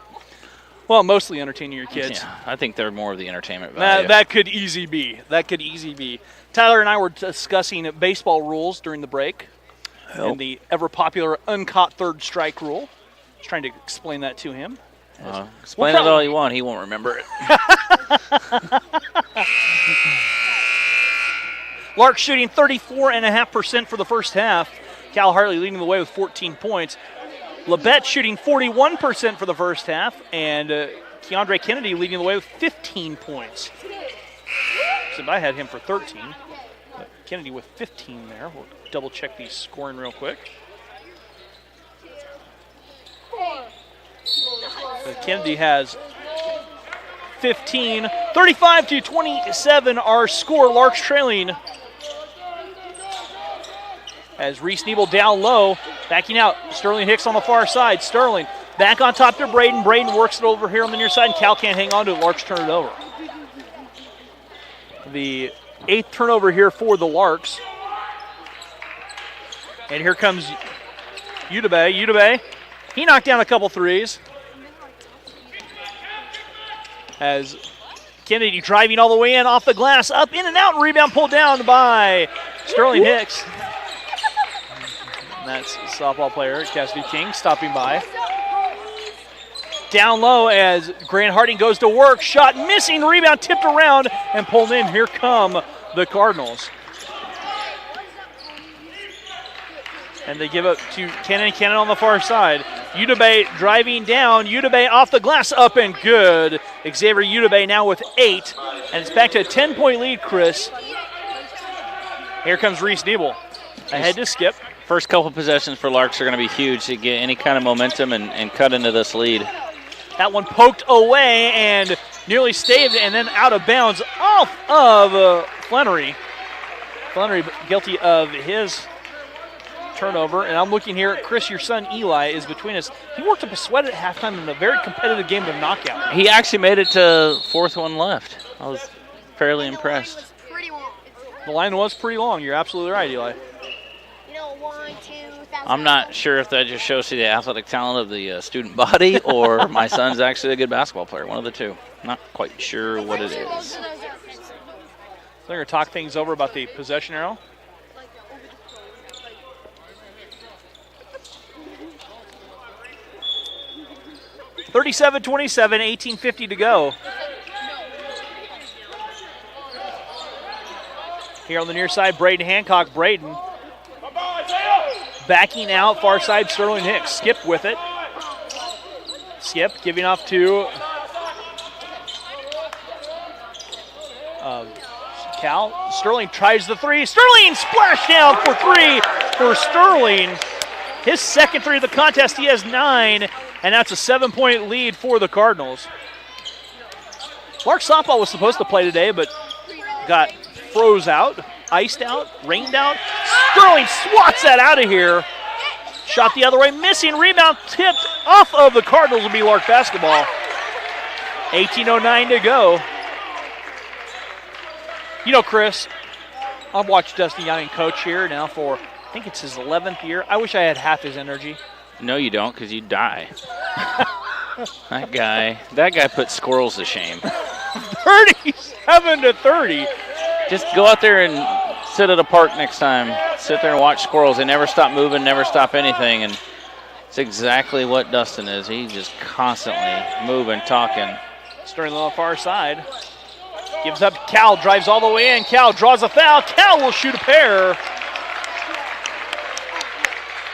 Well, mostly entertaining your kids. Yeah, I think they're more of the entertainment value. That could easy be. That could easy be. Tyler and I were discussing baseball rules during the break and the ever-popular uncaught third strike rule. I was trying to explain that to him. Explain it all you want. He won't remember it. Lark shooting 34.5% for the first half. Cal Hartley leading the way with 14 points. Labette shooting 41% for the first half, and Keandre Kennedy leading the way with 15 points. Except I had him for 13. But Kennedy with 15 there. We'll double check the scoring real quick. So Kennedy has 15. 35-27 our score. Larks trailing. As Reese Nebel down low, backing out. Sterling Hicks on the far side. Sterling back on top to Braden. Braden works it over here on the near side, and Cal can't hang on to it. Larks turn it over. The 8th turnover here for the Larks. And here comes Udebe. Udebe, he knocked down a couple threes. As Kennedy driving all the way in off the glass, up, in and out, and rebound pulled down by Sterling Hicks. And that's softball player Cassidy King stopping by. Down low as Grant Harding goes to work. Shot missing, rebound tipped around and pulled in. Here come the Cardinals. And they give it to Cannon. Cannon on the far side. Udebe driving down. Udebe off the glass, up and good. Xavier Udebe now with 8. And it's back to a 10-point lead, Chris. Here comes Reese Nebel. Ahead to Skip. First couple possessions for Larks are going to be huge to get any kind of momentum and cut into this lead. That one poked away and nearly staved and then out of bounds off of Flannery. Flannery guilty of his turnover. And I'm looking here at Chris, your son Eli is between us. He worked up a sweat at halftime in a very competitive game of knockout. He actually made it to fourth one left. I was fairly impressed. The line was pretty long. You're absolutely right, Eli. I'm not sure if that just shows you the athletic talent of the student body or my son's actually a good basketball player, one of the two. Not quite sure what it is. So they're going to talk things over about the possession arrow. (37-27), 18:50 to go. Here on the near side, Braden Hancock. Braden backing out, far side, Sterling Hicks. Skip with it. Skip giving off to Cal. Sterling tries the three. Sterling splash down for 3 for Sterling. His second three of the contest. He has 9, and that's a 7-point lead for the Cardinals. Lark softball was supposed to play today, but got froze out, iced out, rained out. Sterling swats that out of here. Shot the other way, missing, rebound tipped off of the Cardinals. Will be Lark basketball. 18:09 to go. You know, Chris, I've watched Dusty Young coach here now for, I think it's his 11th year. I wish I had half his energy. No, you don't, because you'd die. That guy put squirrels to shame. 37-30. Just go out there and sit at a park next time. Sit there and watch squirrels. They never stop moving, never stop anything, and it's exactly what Dustin is. He's just constantly moving, talking. Sterling on the far side. Gives up. Cal drives all the way in. Cal draws a foul. Cal will shoot a pair.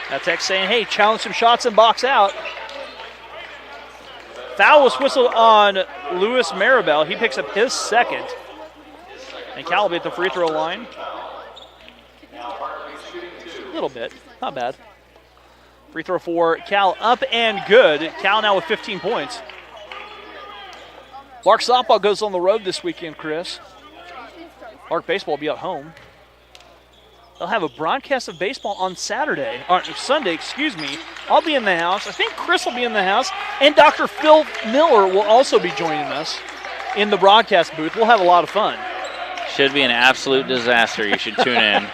That's X saying, hey, challenge some shots and box out. Foul was whistled on Lewis Maribel. He picks up his second. And Cal will be at the free throw line. A little bit. Not bad. Free throw for Cal up and good. Cal now with 15 points. Lark softball goes on the road this weekend, Chris. Lark baseball will be at home. They'll have a broadcast of baseball on Sunday, excuse me. I'll be in the house. I think Chris will be in the house. And Dr. Phil Miller will also be joining us in the broadcast booth. We'll have a lot of fun. Should be an absolute disaster. You should tune in.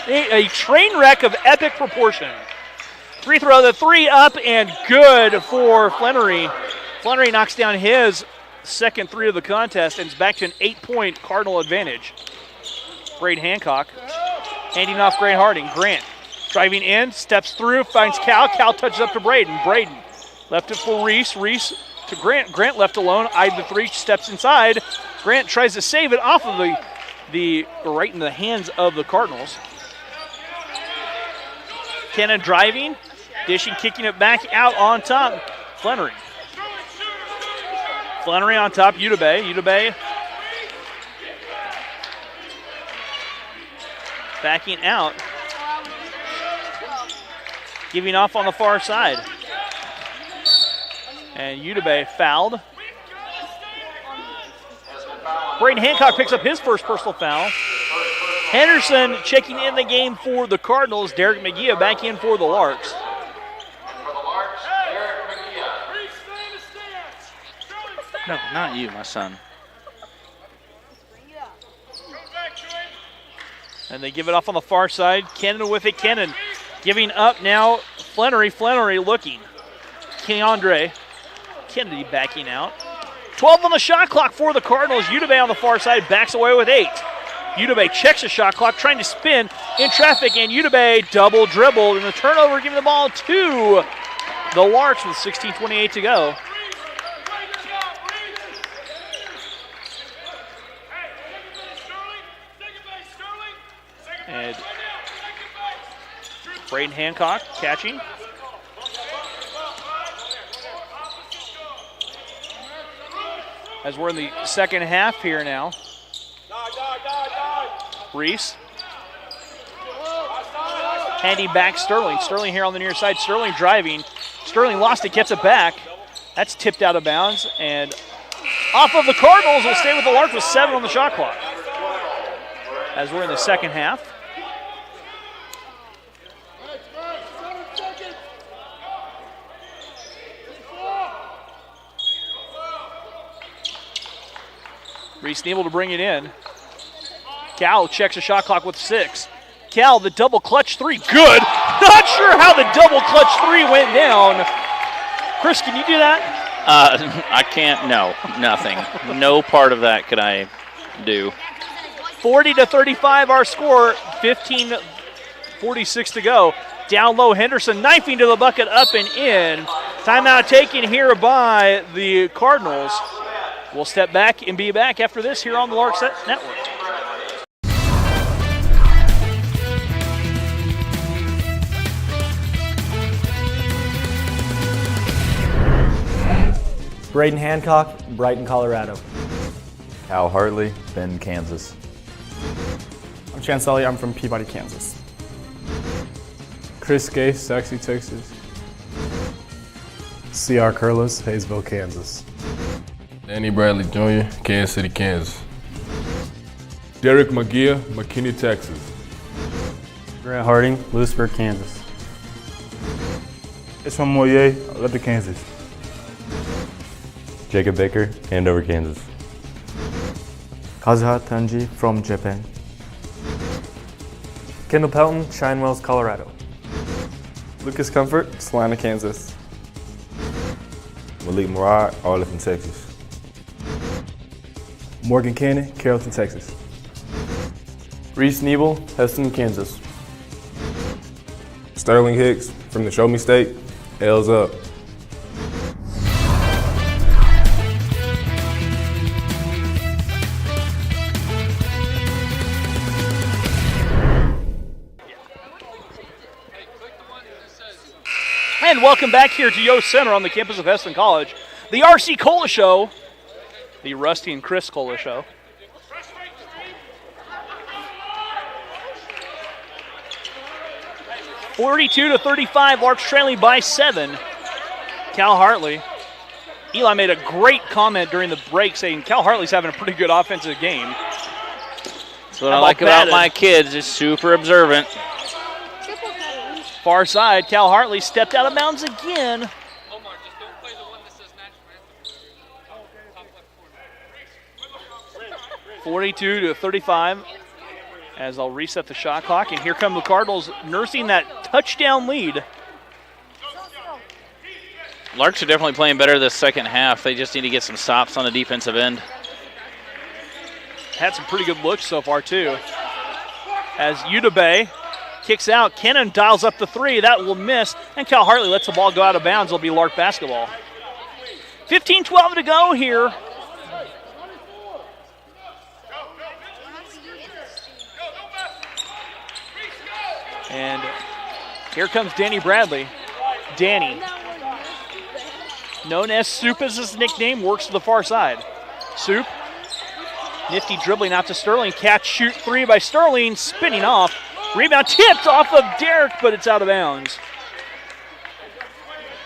A train wreck of epic proportion. Free throw, the three up and good for Flannery. Flannery knocks down his second three of the contest and is back to an 8-point Cardinal advantage. Braden Hancock handing off Grant Harding. Grant driving in, steps through, finds Cal. Cal touches up to Braden. Braden left it for Reese. Reese to Grant. Grant left alone, eyed the three, steps inside. Grant tries to save it off of the right in the hands of the Cardinals. Kenna driving, dishing, kicking it back out on top. Flannery. Flannery on top, Udebe. Udebe backing out. Giving off on the far side. And Udebe fouled. Braden Hancock picks up his first personal foul. Henderson checking in the game for the Cardinals. Derrick Magiya back in for the Larks. No, not you, my son. And they give it off on the far side. Kennan with it. Kennan giving up now. Flannery. Flannery looking. Keandre Kennedy backing out. 12 on the shot clock for the Cardinals. Udebe on the far side backs away with 8. Udebe checks the shot clock, trying to spin in traffic, and Udebe double dribbled, and the turnover giving the ball to the Larks with 16:28 to go. And Braden Hancock catching. As we're in the second half here now. Reese. Handing back Sterling. Sterling here on the near side. Sterling driving. Sterling lost it, gets it back. That's tipped out of bounds. And off of the Cardinals will stay with the Larks with 7 on the shot clock. As we're in the second half. Reese able to bring it in. Cal checks the shot clock with 6. Cal, the double clutch three, good. Not sure how the double clutch three went down. Chris, can you do that? I can't, no, nothing. No part of that could I do. 40-35 our score, 15:46 to go. Down low, Henderson knifing to the bucket, up and in. Timeout taken here by the Cardinals. We'll step back and be back after this here on the Larks Network. Braden Hancock, Brighton, Colorado. Cal Hartley, Bend, Kansas. I'm Chance Sully. I'm from Peabody, Kansas. Chris Gay, Saxe, Texas. C.R. Curlis, Hayesville, Kansas. Danny Bradley Jr., Kansas City, Kansas. Derrick Magiya, McKinney, Texas. Grant Harding, Lewisburg, Kansas. Ishmael Moyer, Labette, Kansas. Jacob Baker, Andover, Kansas. Kazuha Tanji from Japan. Kendall Pelton, Shinewells, Colorado. Lucas Comfort, Salina, Kansas. Malik Murad, Arlington, Texas. Morgan Cannon, Carrollton, Texas. Reese Nebel, Heston, Kansas. Sterling Hicks from the Show Me State, L's up. And welcome back here to Yost Center on the campus of Heston College. The RC Cola Show, the Rusty and Chris Cola Show. (42-35), Larks trailing by 7. Cal Hartley. Eli made a great comment during the break saying Cal Hartley's having a pretty good offensive game. That's what I like about my kids, is super observant. Far side, Cal Hartley stepped out of bounds again. 42-35 as I'll reset the shot clock. And here come the Cardinals nursing that touchdown lead. Larks are definitely playing better this second half. They just need to get some stops on the defensive end. Had some pretty good looks so far, too. As Udebe kicks out, Kennan dials up the three. That will miss, and Cal Hartley lets the ball go out of bounds. It'll be Lark basketball. 15-12 to go here. And here comes Danny Bradley. Danny, known as Soup as his nickname, works to the far side. Soup, nifty dribbling out to Sterling. Catch, shoot, three by Sterling, spinning off. Rebound tipped off of Derrick, but it's out of bounds.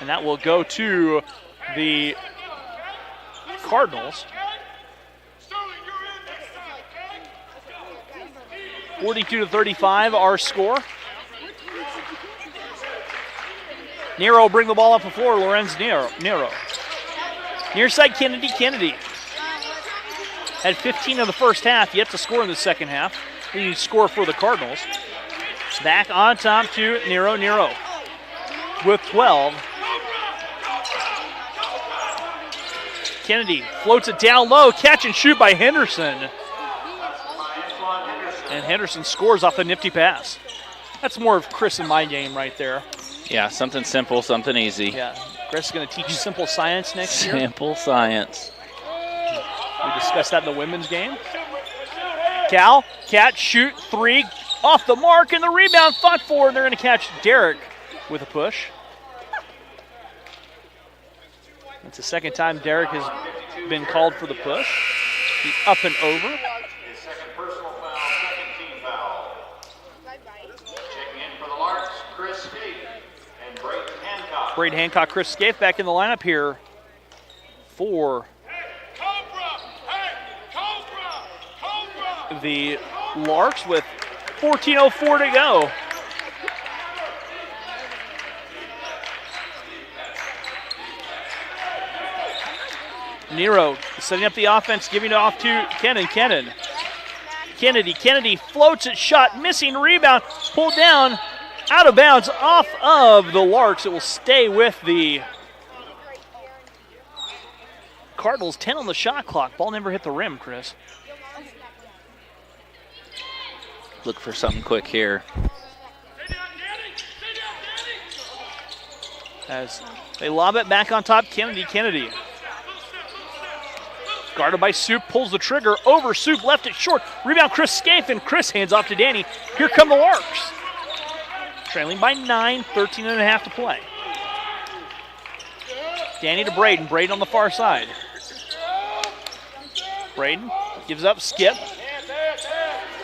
And that will go to the Cardinals. 42-35, our score. Nero bring the ball up the floor. Lorenz Nero. Near side Kennedy. Had 15 in the first half, yet to score in the second half. Leading score for the Cardinals. Back on top to Nero with 12. Kennedy floats it down low. Catch and shoot by Henderson. And Henderson scores off the nifty pass. That's more of Chris in my game right there. Yeah, something simple, something easy. Yeah, Chris is going to teach you simple science next year. Simple science. We discussed that in the women's game. Cal, catch, shoot, three, off the mark, and the rebound fought for, and they're going to catch Derrick with a push. It's the second time Derrick has been called for the push. He's up and over. Braden Hancock, Chris Scaife back in the lineup here for the Larks with 14:04 to go. Nero setting up the offense, giving it off to Kennan. Kennedy floats it, shot, missing, rebound, pulled down, out of bounds, off of the Larks. It will stay with the Cardinals. 10 on the shot clock. Ball never hit the rim, Chris. Look for something quick here. As they lob it back on top, Kennedy. Guarded by Soup, pulls the trigger over Soup, left it short. Rebound, Chris Scaife, and Chris hands off to Danny. Here come the Larks. Trailing by 9, 13.5 to play. Danny to Braden. Braden on the far side. Braden gives up, skip.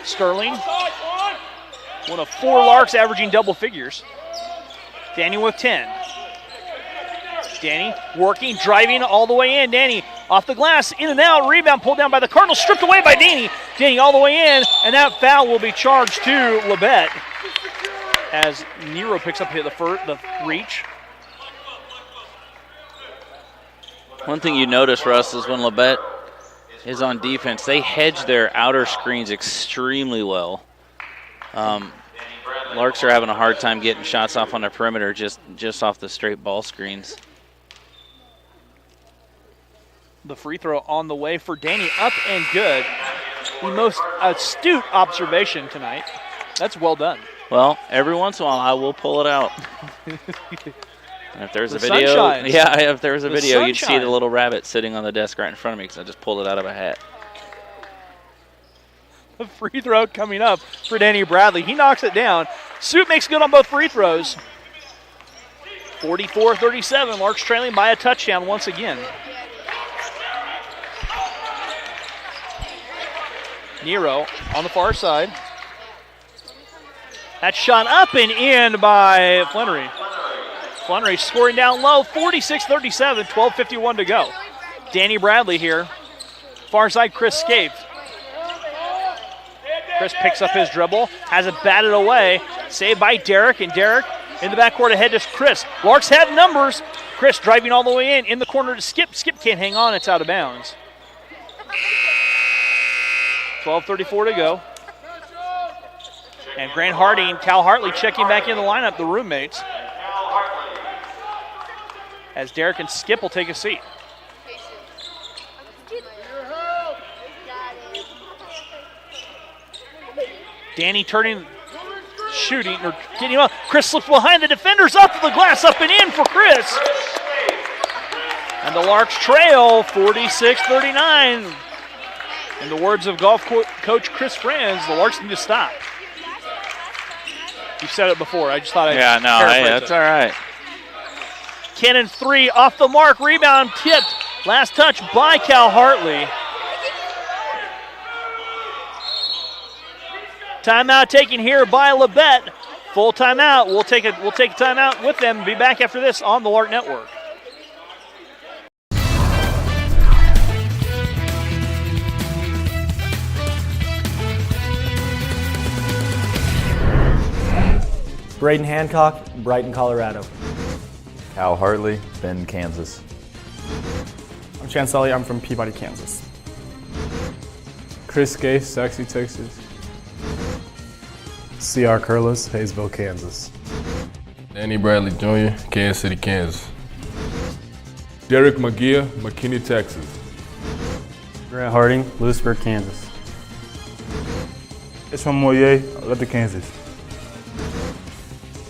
Sterling. One of 4 Larks averaging double figures. Danny with 10. Danny working, driving all the way in. Danny off the glass, in and out, rebound pulled down by the Cardinals, stripped away by Danny. Danny all the way in, and that foul will be charged to Labette as Nero picks up the reach. One thing you notice, Russ, is when Labette is on defense, they hedge their outer screens extremely well. Larks are having a hard time getting shots off on the perimeter just off the straight ball screens. The free throw on the way for Danny, up and good. The most astute observation tonight. That's well done. Well, every once in a while I will pull it out. And if there's a video, if there was a video, you'd see the little rabbit sitting on the desk right in front of me because I just pulled it out of a hat. The free throw coming up for Danny Bradley. He knocks it down. Soup makes good on both free throws. 44-37, Larks trailing by a touchdown once again. Nero on the far side. That shot up and in by Flannery. Flannery scoring down low, 46-37, 12:51 to go. Danny Bradley here. Far side, Chris Scaife. Chris picks up his dribble, has it batted away. Saved by Derrick, and Derrick in the backcourt ahead to Chris. Larks have numbers. Chris driving all the way in the corner to Skip. Skip can't hang on, it's out of bounds. 12:34 to go. And Grant Harding, Cal Hartley checking back in the lineup, the roommates. As Derrick and Skip will take a seat. Danny turning, shooting, or getting him up. Chris slips behind the defenders, up to the glass, up and in for Chris. And the Larks trail 46-39. In the words of golf coach Chris Franz, the Larks need to stop. You've said it before. I just thought I'd that's all right. Cannon 3 off the mark, rebound tipped. Last touch by Cal Hartley. Timeout taken here by Labette. Full timeout. We'll take a timeout with them. Be back after this on the Lark Network. Braden Hancock, Brighton, Colorado. Cal Hartley, Bend, Kansas. I'm Chance Sully. I'm from Peabody, Kansas. Chris Gay, Saxey, Texas. C.R. Curlis, Hayesville, Kansas. Danny Bradley Jr., Kansas City, Kansas. Derrick Magiya, McKinney, Texas. Grant Harding, Lewisburg, Kansas. It's from Moyer, Labette, Kansas.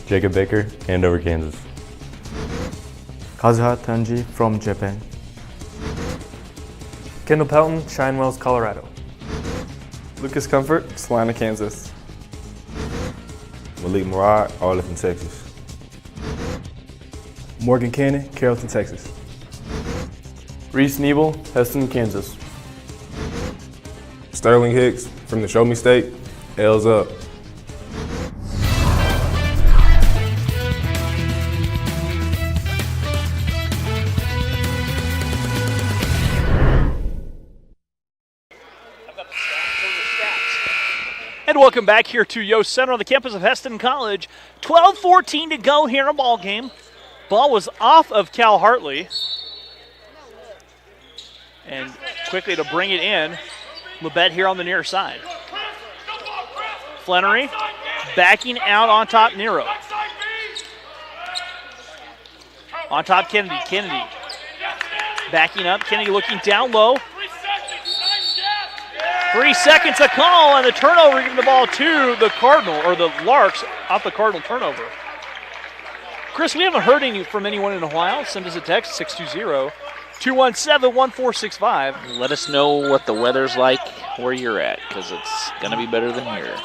Jacob Baker, Andover, Kansas. Kazuha Tanji from Japan. Kendall Pelton, Shinewells, Colorado. Lucas Comfort, Salina, Kansas. Malik Murad, Arlington, Texas. Morgan Cannon, Carrollton, Texas. Reese Nebel, Heston, Kansas. Sterling Hicks from the Show Me State, L's up. And welcome back here to Yost Center on the campus of Heston College. 12:14 to go here in a ball game. Ball was off of Cal Hartley. And quickly to bring it in, Labette here on the near side. Flannery backing out on top, Nero. On top, Kennedy. Kennedy backing up. Kennedy looking down low. 3 seconds a call, and the turnover giving the ball to the Cardinal, or the Larks off the Cardinal turnover. Chris, we haven't heard from anyone in a while. Send us a text, 620-217-1465. Let us know what the weather's like where you're at, because it's going to be better than here.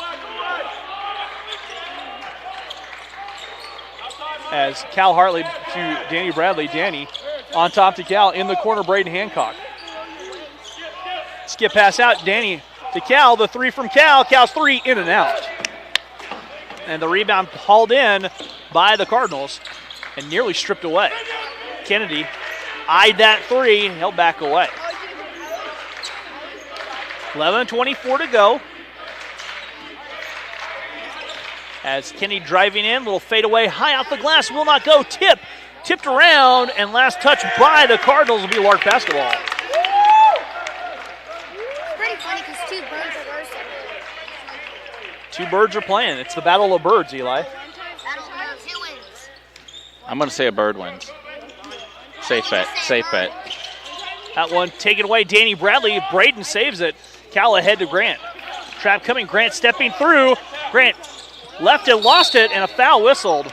As Cal Hartley to Danny Bradley. Danny on top to Cal. In the corner, Braden Hancock. Skip pass out, Danny to Cal. The three from Cal. Cal's three in and out. And the rebound hauled in by the Cardinals and nearly stripped away. Kennedy eyed that three, held back away. 11:24 to go. As Kennedy driving in, little fadeaway, high off the glass, will not go. Tipped around, and last touch by the Cardinals will be Lark basketball. Two birds are playing. It's the battle of birds, Eli. I'm going to say a bird wins. Safe bet. Safe bet. That one taken away. Danny Bradley. Braden saves it. Cal ahead to Grant. Trap coming. Grant stepping through. Grant left it, lost it, and a foul whistled.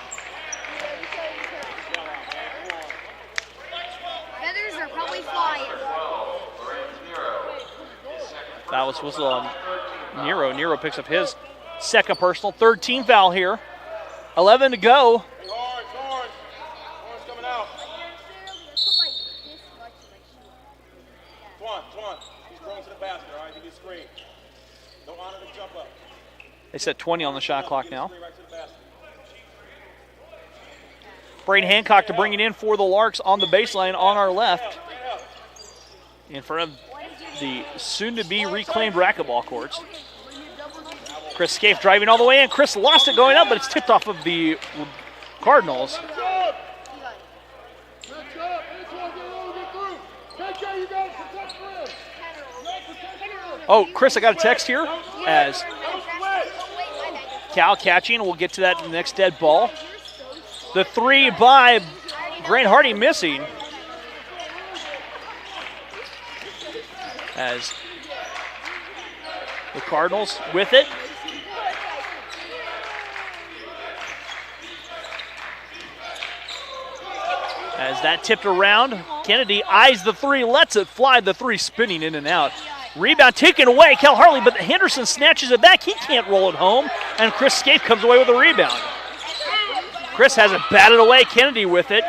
Feathers are probably flying. Foul was whistled on Nero. Nero picks up his second personal. Third team foul here. 11 to go. They set 20 on the shot clock now. Braden Hancock to bring it in for the Larks on the baseline on our left. In front of the soon-to-be reclaimed racquetball courts. Chris Scaife driving all the way in. Chris lost it going up, but it's tipped off of the Cardinals. Oh, Chris, I got a text here as Cal catching. We'll get to that in the next dead ball. The three by Grant Hardy missing. As the Cardinals with it. As that tipped around, Kennedy eyes the three, lets it fly, the three spinning in and out. Rebound taken away, Cal Hartley, but Henderson snatches it back. He can't roll it home, and Chris Scaife comes away with a rebound. Chris has it batted away, Kennedy with it.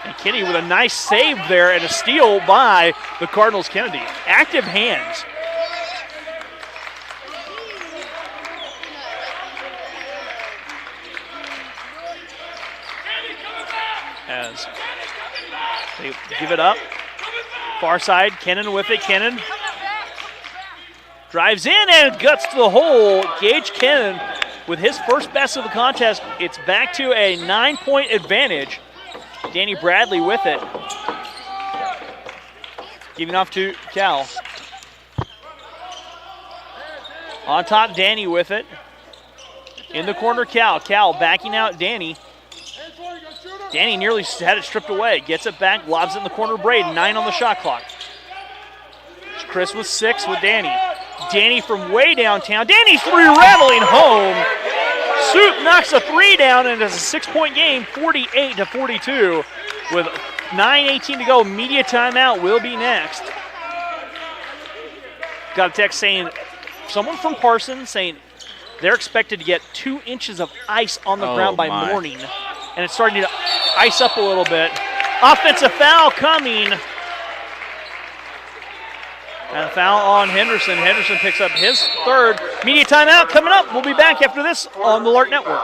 And Kennedy with a nice save there and a steal by the Cardinals' Kennedy. Active hands. As they give it up. Far side, Kennan with it. Kennan drives in and guts to the hole. Gage Kennan with his first best of the contest. It's back to a 9-point advantage. Danny Bradley with it. Giving off to Cal. On top, Danny with it. In the corner, Cal. Cal backing out Danny. Danny nearly had it stripped away. Gets it back, lobs it in the corner. Braden, 9 on the shot clock. Chris with 6 with Danny. Danny from way downtown. Danny's three rattling home. Soup knocks a three down, and it's a 6-point game, 48-42. With 9:18 to go, media timeout will be next. Got a text saying, someone from Parsons saying they're expected to get 2 inches of ice on the ground by morning. And it's starting to ice up a little bit. Offensive foul coming. And a foul on Henderson. Henderson picks up his third. Media timeout coming up. We'll be back after this on the Lark Network.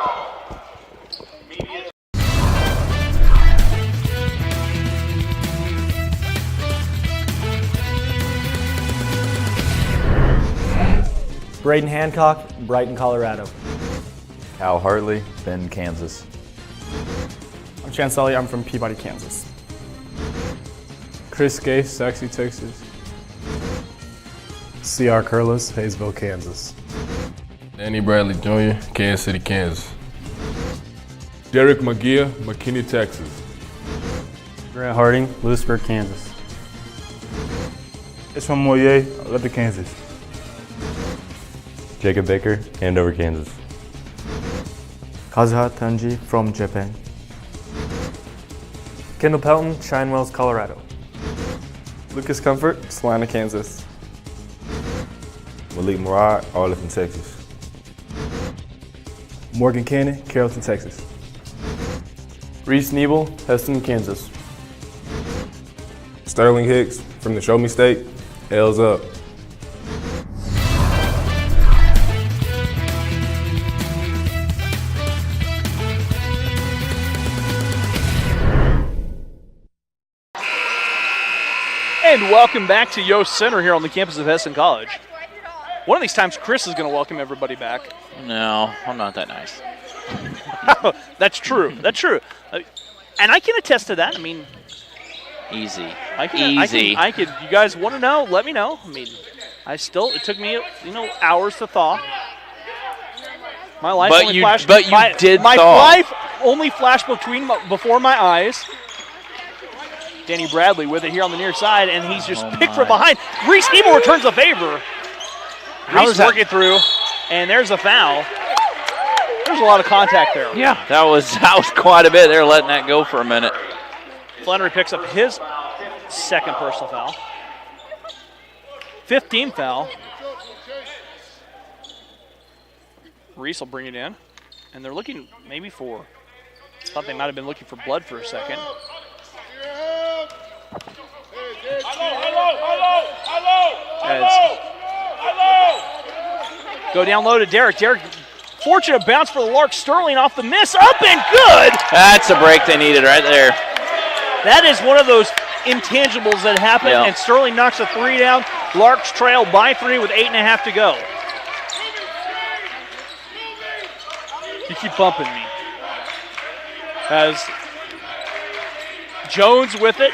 Braden Hancock, Brighton, Colorado. Cal Hartley, Bend, Kansas. I'm Chance Sully. I'm from Peabody, Kansas. Chris Scaife, Saxey, Texas. C.R. Curlis, Hayesville, Kansas. Danny Bradley Jr., Kansas City, Kansas. Derrick Magiya, McKinney, Texas. Grant Harding, Lewisburg, Kansas. It's from Moyer, Labette, Kansas. Jacob Baker, Andover, Kansas. Kazuha Tanji from Japan. Kendall Pelton, Shinewells, Colorado. Lucas Comfort, Salina, Kansas. Malik Murad, Arlington, Texas. Morgan Cannon, Carrollton, Texas. Reese Nebel, Heston, Kansas. Sterling Hicks from the Show Me State, L's up. And welcome back to Yost Center here on the campus of Heston College. One of these times, Chris is going to welcome everybody back. No, I'm not that nice. That's true. That's true. And I can attest to that. I mean, easy. Easy. I could. You guys want to know? Let me know. I mean, it took me, hours to thaw. My life but only you, flashed. But you did my thaw. life only flashed before my eyes. Danny Bradley with it here on the near side, and he's just picked from behind. Reese Nebel returns the favor. Reese working through, and there's a foul. There's a lot of contact there. Yeah, that was quite a bit. They were letting that go for a minute. Flannery picks up his second personal foul. 5th team foul. Reese will bring it in, and they're looking maybe for, thought they might have been looking for blood for a second. Go down low to Derrick. Derrick, fortunate bounce for the Larks. Sterling off the miss. Up and good! That's a break they needed right there. That is one of those intangibles that happen, and Sterling knocks a three down. Larks trail by 3 with 8.5 to go. You keep bumping me. As Jones with it.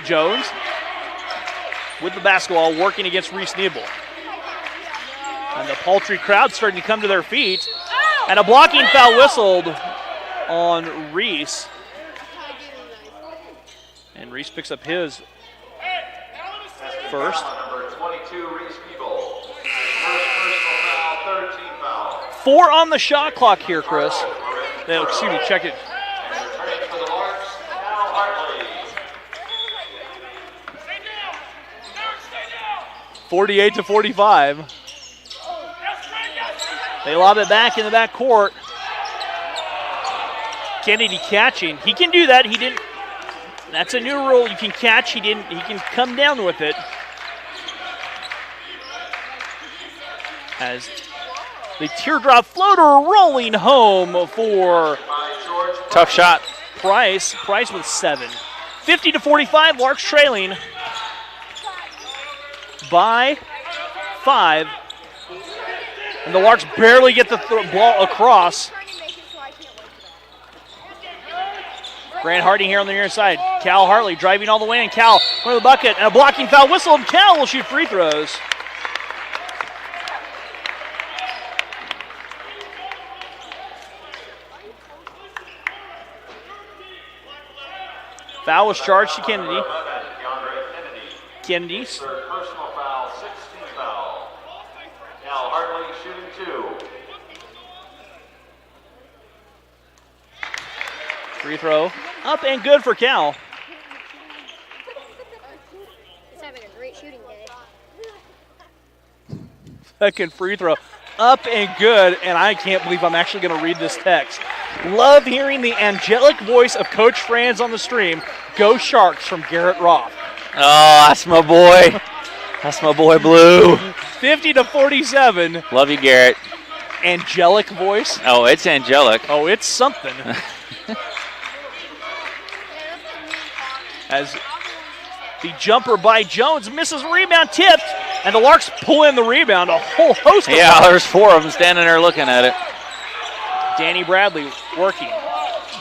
Jones with the basketball, working against Reese Nebel. And the paltry crowd starting to come to their feet. And a blocking foul whistled on Reese. And Reese picks up his first. Number 22, Reese Nebel. First personal foul, 13 foul. 4 on the shot clock here, Chris. Excuse me, check it. And returning for the Larks, Cal Hartley. 48-45. They lob it back in the back court. Kennedy catching. He can do that. He didn't. That's a new rule. You can catch. He didn't. He can come down with it. As the teardrop floater rolling home for tough shot. Price. Price with 7. 50-45. Larks trailing by 5. And the Larks barely get the ball across. Grant Harding here on the near side. Cal Hartley driving all the way in. Cal for the bucket. And a blocking foul whistle. And Cal will shoot free throws. Foul was charged to Kennedy. Kennedy's. Third personal foul, 16 foul. Cal Hartley shooting 2. Free throw up and good for Cal. He's having a great shooting day. Second free throw up and good, and I can't believe I'm actually going to read this text. Love hearing the angelic voice of Coach Franz on the stream. Go Sharks from Garrett Roth. Oh, that's my boy. That's my boy Blue. 50-47. Love you, Garrett. Angelic voice. Oh, it's angelic. Oh, it's something. As the jumper by Jones misses rebound, tipped, and the Larks pull in the rebound. A whole host of Yeah, there's 4 of them standing there looking at it. Danny Bradley working.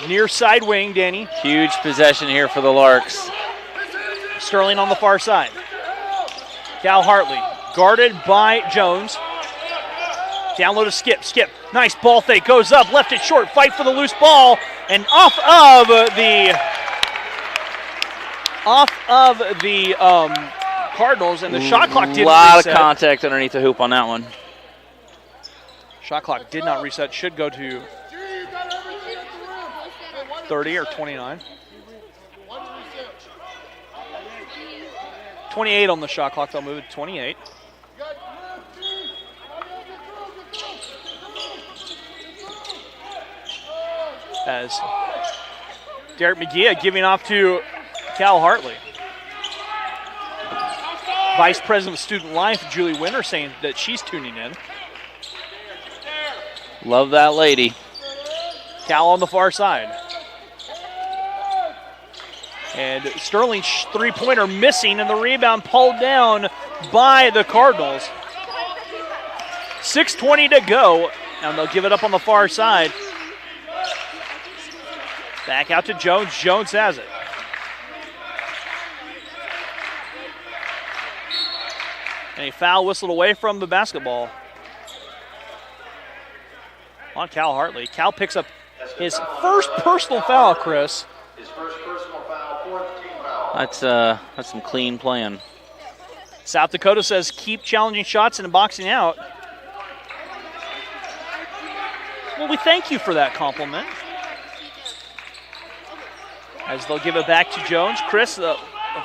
Near side wing, Danny. Huge possession here for the Larks. Sterling on the far side. Cal Hartley guarded by Jones. Down low to Skip. Skip, nice ball fake, goes up, left it short, fight for the loose ball, and off of the Cardinals, and the shot clock didn't reset. A lot of contact underneath the hoop on that one. Shot clock did not reset, should go to 30 or 29. 28 on the shot clock, they'll move it to 28. As Derrick Magiya giving off to Cal Hartley. Vice President of Student Life, Julie Winter, saying that she's tuning in. Love that lady. Cal on the far side. And Sterling three-pointer missing, and the rebound pulled down by the Cardinals. 6:20 to go, and they'll give it up on the far side. Back out to Jones. Jones has it. And a foul whistled away from the basketball on Cal Hartley. Cal picks up his first personal foul, Chris. His first personal foul, 4th team foul. That's some clean playing. South Dakota says keep challenging shots and boxing out. Well, we thank you for that compliment. As they'll give it back to Jones. Chris, a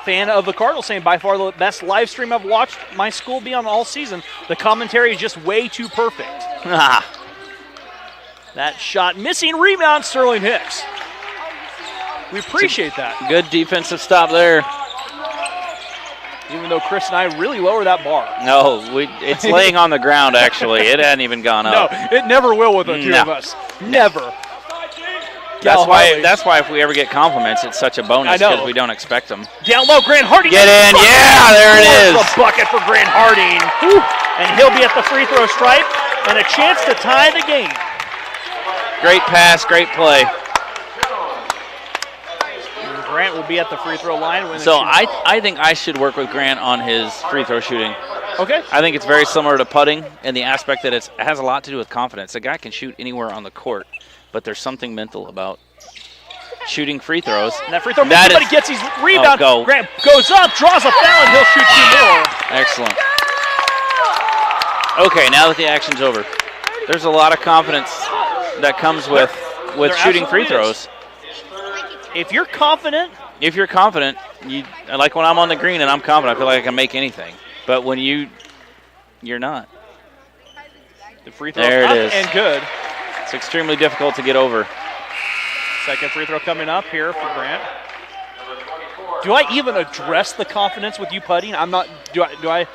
fan of the Cardinals, saying by far the best live stream I've watched my school be on all season. The commentary is just way too perfect. That shot missing, rebound, Sterling Hicks. We appreciate that. Good defensive stop there. Even though Chris and I really lower that bar. No, it's laying on the ground, actually. It hadn't even gone up. No, it never will with the two of us. Never. That's why if we ever get compliments, it's such a bonus because we don't expect them. Down low, Grant Harding. Get in. Yeah, there it is. A bucket for Grant Harding. And he'll be at the free throw stripe and a chance to tie the game. Great pass, great play. Grant will be at the free throw line. When So I think I should work with Grant on his free throw shooting. Okay. I think it's very similar to putting in the aspect that it has a lot to do with confidence. A guy can shoot anywhere on the court, but there's something mental about shooting free throws. And that free throw, everybody gets his rebound. Go. Grant goes up, draws a foul, and he'll shoot 2 more. Excellent. Okay, now that the action's over, there's a lot of confidence that comes with shooting free throws. If you're confident, like when I'm on the green and I'm confident, I feel like I can make anything. But when you're not. The free throw there up it is. And good. It's extremely difficult to get over. Second free throw coming up here for Grant. Do I even address the confidence with you putting? I'm not. Do I?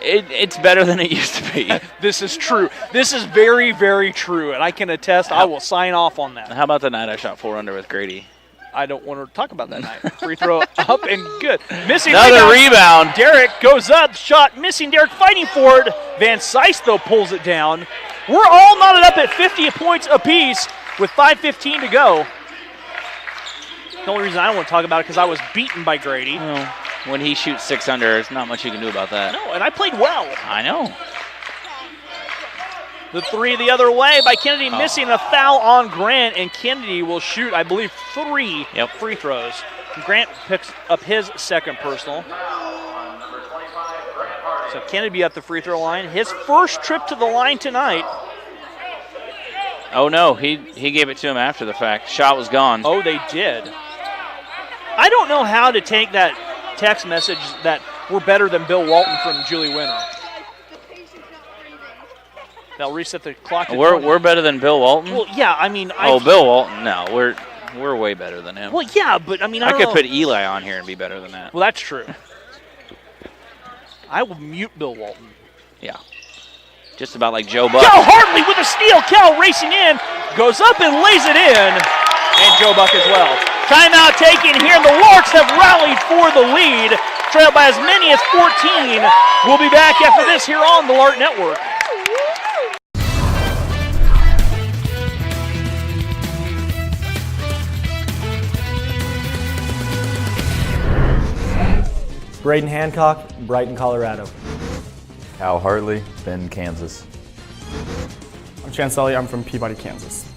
It's better than it used to be. This is true. This is very, very true, and I can attest. I will sign off on that. How about the night I shot 4 under with Grady? I don't want to talk about that night. Free throw up and good. Missing another rebound. Derrick goes up, shot missing. Derrick fighting for it. Van Sice, though, pulls it down. We're all knotted up at 50 points apiece with 5:15 to go. The only reason I don't want to talk about it because I was beaten by Grady. Well, when he shoots 6 under, there's not much you can do about that. No, and I played well. I know. The three the other way by Kennedy, missing a foul on Grant, and Kennedy will shoot, I believe, 3 free throws. Grant picks up his second personal. So Kennedy at the free throw line. His first trip to the line tonight. Oh, no, he gave it to him after the fact. Shot was gone. Oh, they did. I don't know how to take that text message that we're better than Bill Walton from Julie Winter. They'll reset the clock to 20. We're better than Bill Walton? Well, yeah, I mean... Bill Walton, no, we're way better than him. Well, yeah, but I mean, I could put Eli on here and be better than that. Well, that's true. I will mute Bill Walton. Yeah. Just about like Joe Buck. Cal Hartley with a steal. Cal racing in, goes up and lays it in. And Joe Buck as well. Timeout taken here. The Larks have rallied for the lead. Trailed by as many as 14. We'll be back after this here on the Lark Network. Braden Hancock, Brighton, Colorado. Cal Hartley, Bend, Kansas. I'm Chance Sully, I'm from Peabody, Kansas.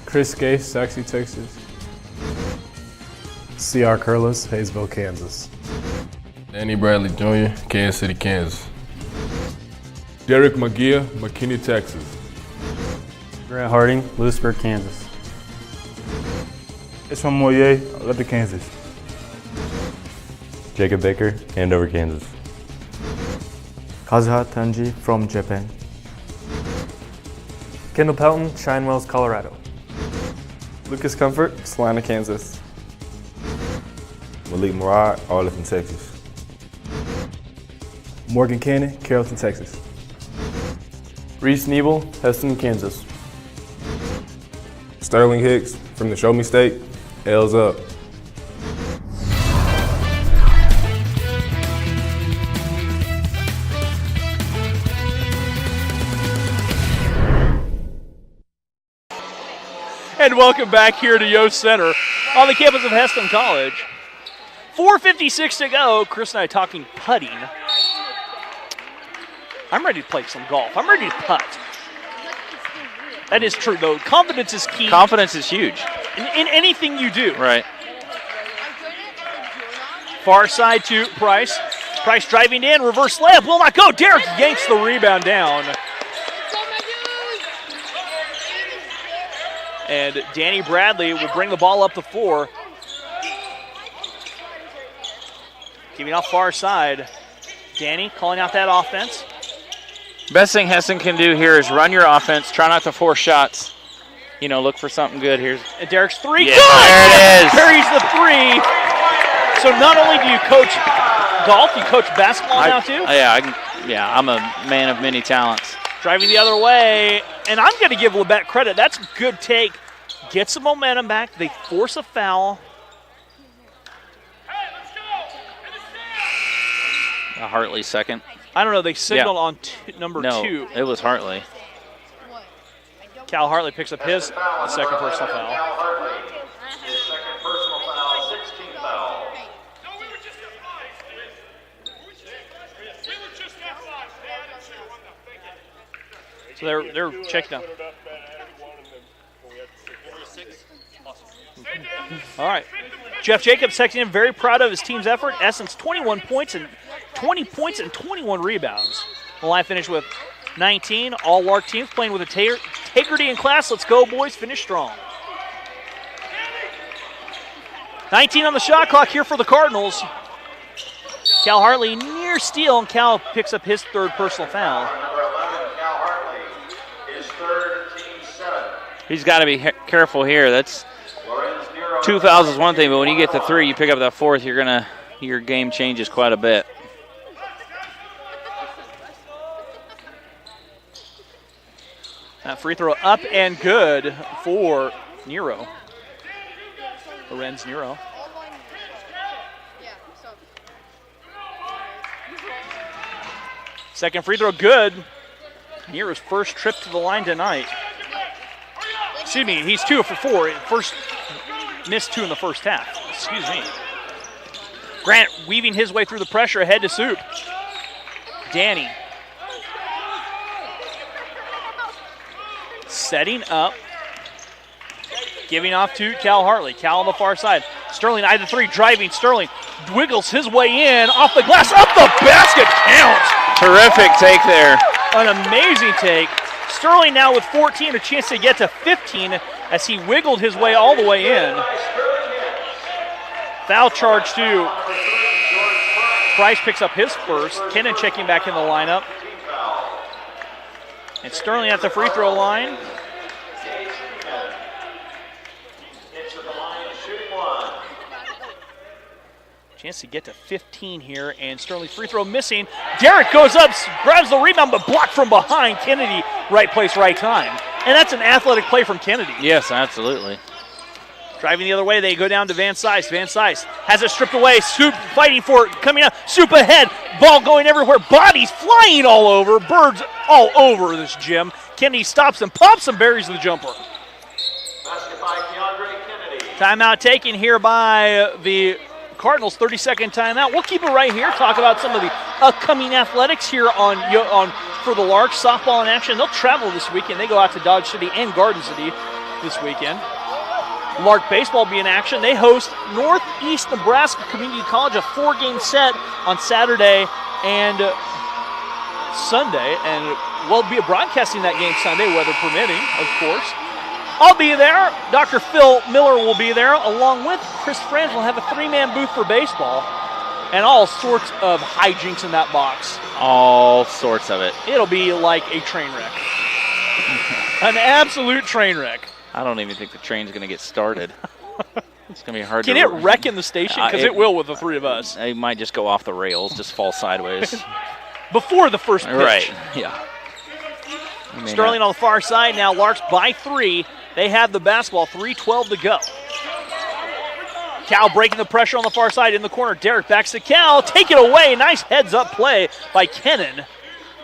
Chris Gay, Saxey, Texas. C.R. Curlis, Hayesville, Kansas. Danny Bradley Jr., Kansas City, Kansas. Derrick Magiya, McKinney, Texas. Grant Harding, Lewisburg, Kansas. It's from Moyer, Labette, Kansas. Jacob Baker, Andover, Kansas. Kazuha Tanji from Japan. Kendall Pelton, Shinewells, Colorado. Lucas Comfort, Salina, Kansas. Malik Murad, Arlington, Texas. Morgan Cannon, Carrollton, Texas. Reese Nebel, Heston, Kansas. Sterling Hicks from the Show Me State, L's up. And welcome back here to Yost Center on the campus of Heston College. 4:56 to go. Chris and I talking putting. I'm ready to play some golf. I'm ready to putt. That is true, though. Confidence is key. Confidence is huge. In anything you do. Right. Far side to Price. Price driving in. Reverse layup. Will not go. Derrick yanks the rebound down. And Danny Bradley will bring the ball up the floor. Giving off far side. Danny calling out that offense. Best thing Heston can do here is run your offense. Try not to force shots. You know, look for something good. Here's Derrick's three. Yeah, good! there it is. Carries the three. So not only do you coach golf, you coach basketball now too? I'm a man of many talents. Driving the other way, and I'm going to give Labette credit. That's a good take. Get some momentum back. They force a foul. Hartley second. I don't know. They signaled on number 2. No, it was Hartley. Cal Hartley picks up his second personal foul. So they're checked down. All right. Jeff Jacobs texting in, very proud of his team's effort. Essence 21 points and 20 points and 21 rebounds. The line finished with 19. All Lark teams playing with integrity and class. Let's go, boys. Finish strong. 19 on the shot clock here for the Cardinals. Cal Hartley near steal, and Cal picks up his third personal foul. Number 11, Cal Hartley, his third, team 7. He's got to be careful here. That's Lorenz Nero. 2 fouls is one thing, but when you get to 3, you pick up that 4th, your game changes quite a bit. That free throw up and good for Nero. Lorenz Nero. Second free throw good. Nero's first trip to the line tonight. Excuse me, he's 2 for 4. First missed 2 in the first half. Excuse me. Grant weaving his way through the pressure ahead to Soup. Danny. Setting up. Giving off to Cal Hartley. Cal on the far side. Sterling, eye the 3, driving. Sterling wiggles his way in, off the glass, up the basket, counts. Terrific take there. An amazing take. Sterling now with 14, a chance to get to 15 as he wiggled his way all the way in. Foul charge to Price, picks up his first. Kennan checking back in the lineup. And Sterling at the free throw line. Chance to get to 15 here, and Sterling's free throw missing. Derrick goes up, grabs the rebound, but blocked from behind. Kennedy, right place, right time. And that's an athletic play from Kennedy. Yes, absolutely. Driving the other way, they go down to Van Sice. Van Sice has it stripped away. Soup fighting for it, coming up. Soup ahead, ball going everywhere. Bodies flying all over. Birds all over this gym. Kennedy stops and pops and buries the jumper. Basket by Keandre Kennedy. Timeout taken here by the Cardinals, 30-second timeout. We'll keep it right here, talk about some of the upcoming athletics here on for the Larks. Softball in action. They'll travel this weekend. They go out to Dodge City and Garden City this weekend. Lark baseball be in action. They host Northeast Nebraska Community College, a 4-game set on Saturday and Sunday. And we'll be broadcasting that game Sunday, weather permitting, of course. I'll be there. Dr. Phil Miller will be there, along with Chris Franz. We'll have a 3-man booth for baseball and all sorts of hijinks in that box. All sorts of it. It'll be like a train wreck. An absolute train wreck. I don't even think the train's going to get started. It's going to be hard Can it wreck in the station? Because it will with the 3 of us. It might just go off the rails, just fall sideways. Before the first pitch. Right, yeah. Sterling on the far side now. Larks by 3. They have the basketball, 3:12 to go. Cal breaking the pressure on the far side in the corner. Derrick backs to Cal. Take it away. Nice heads-up play by Kennan.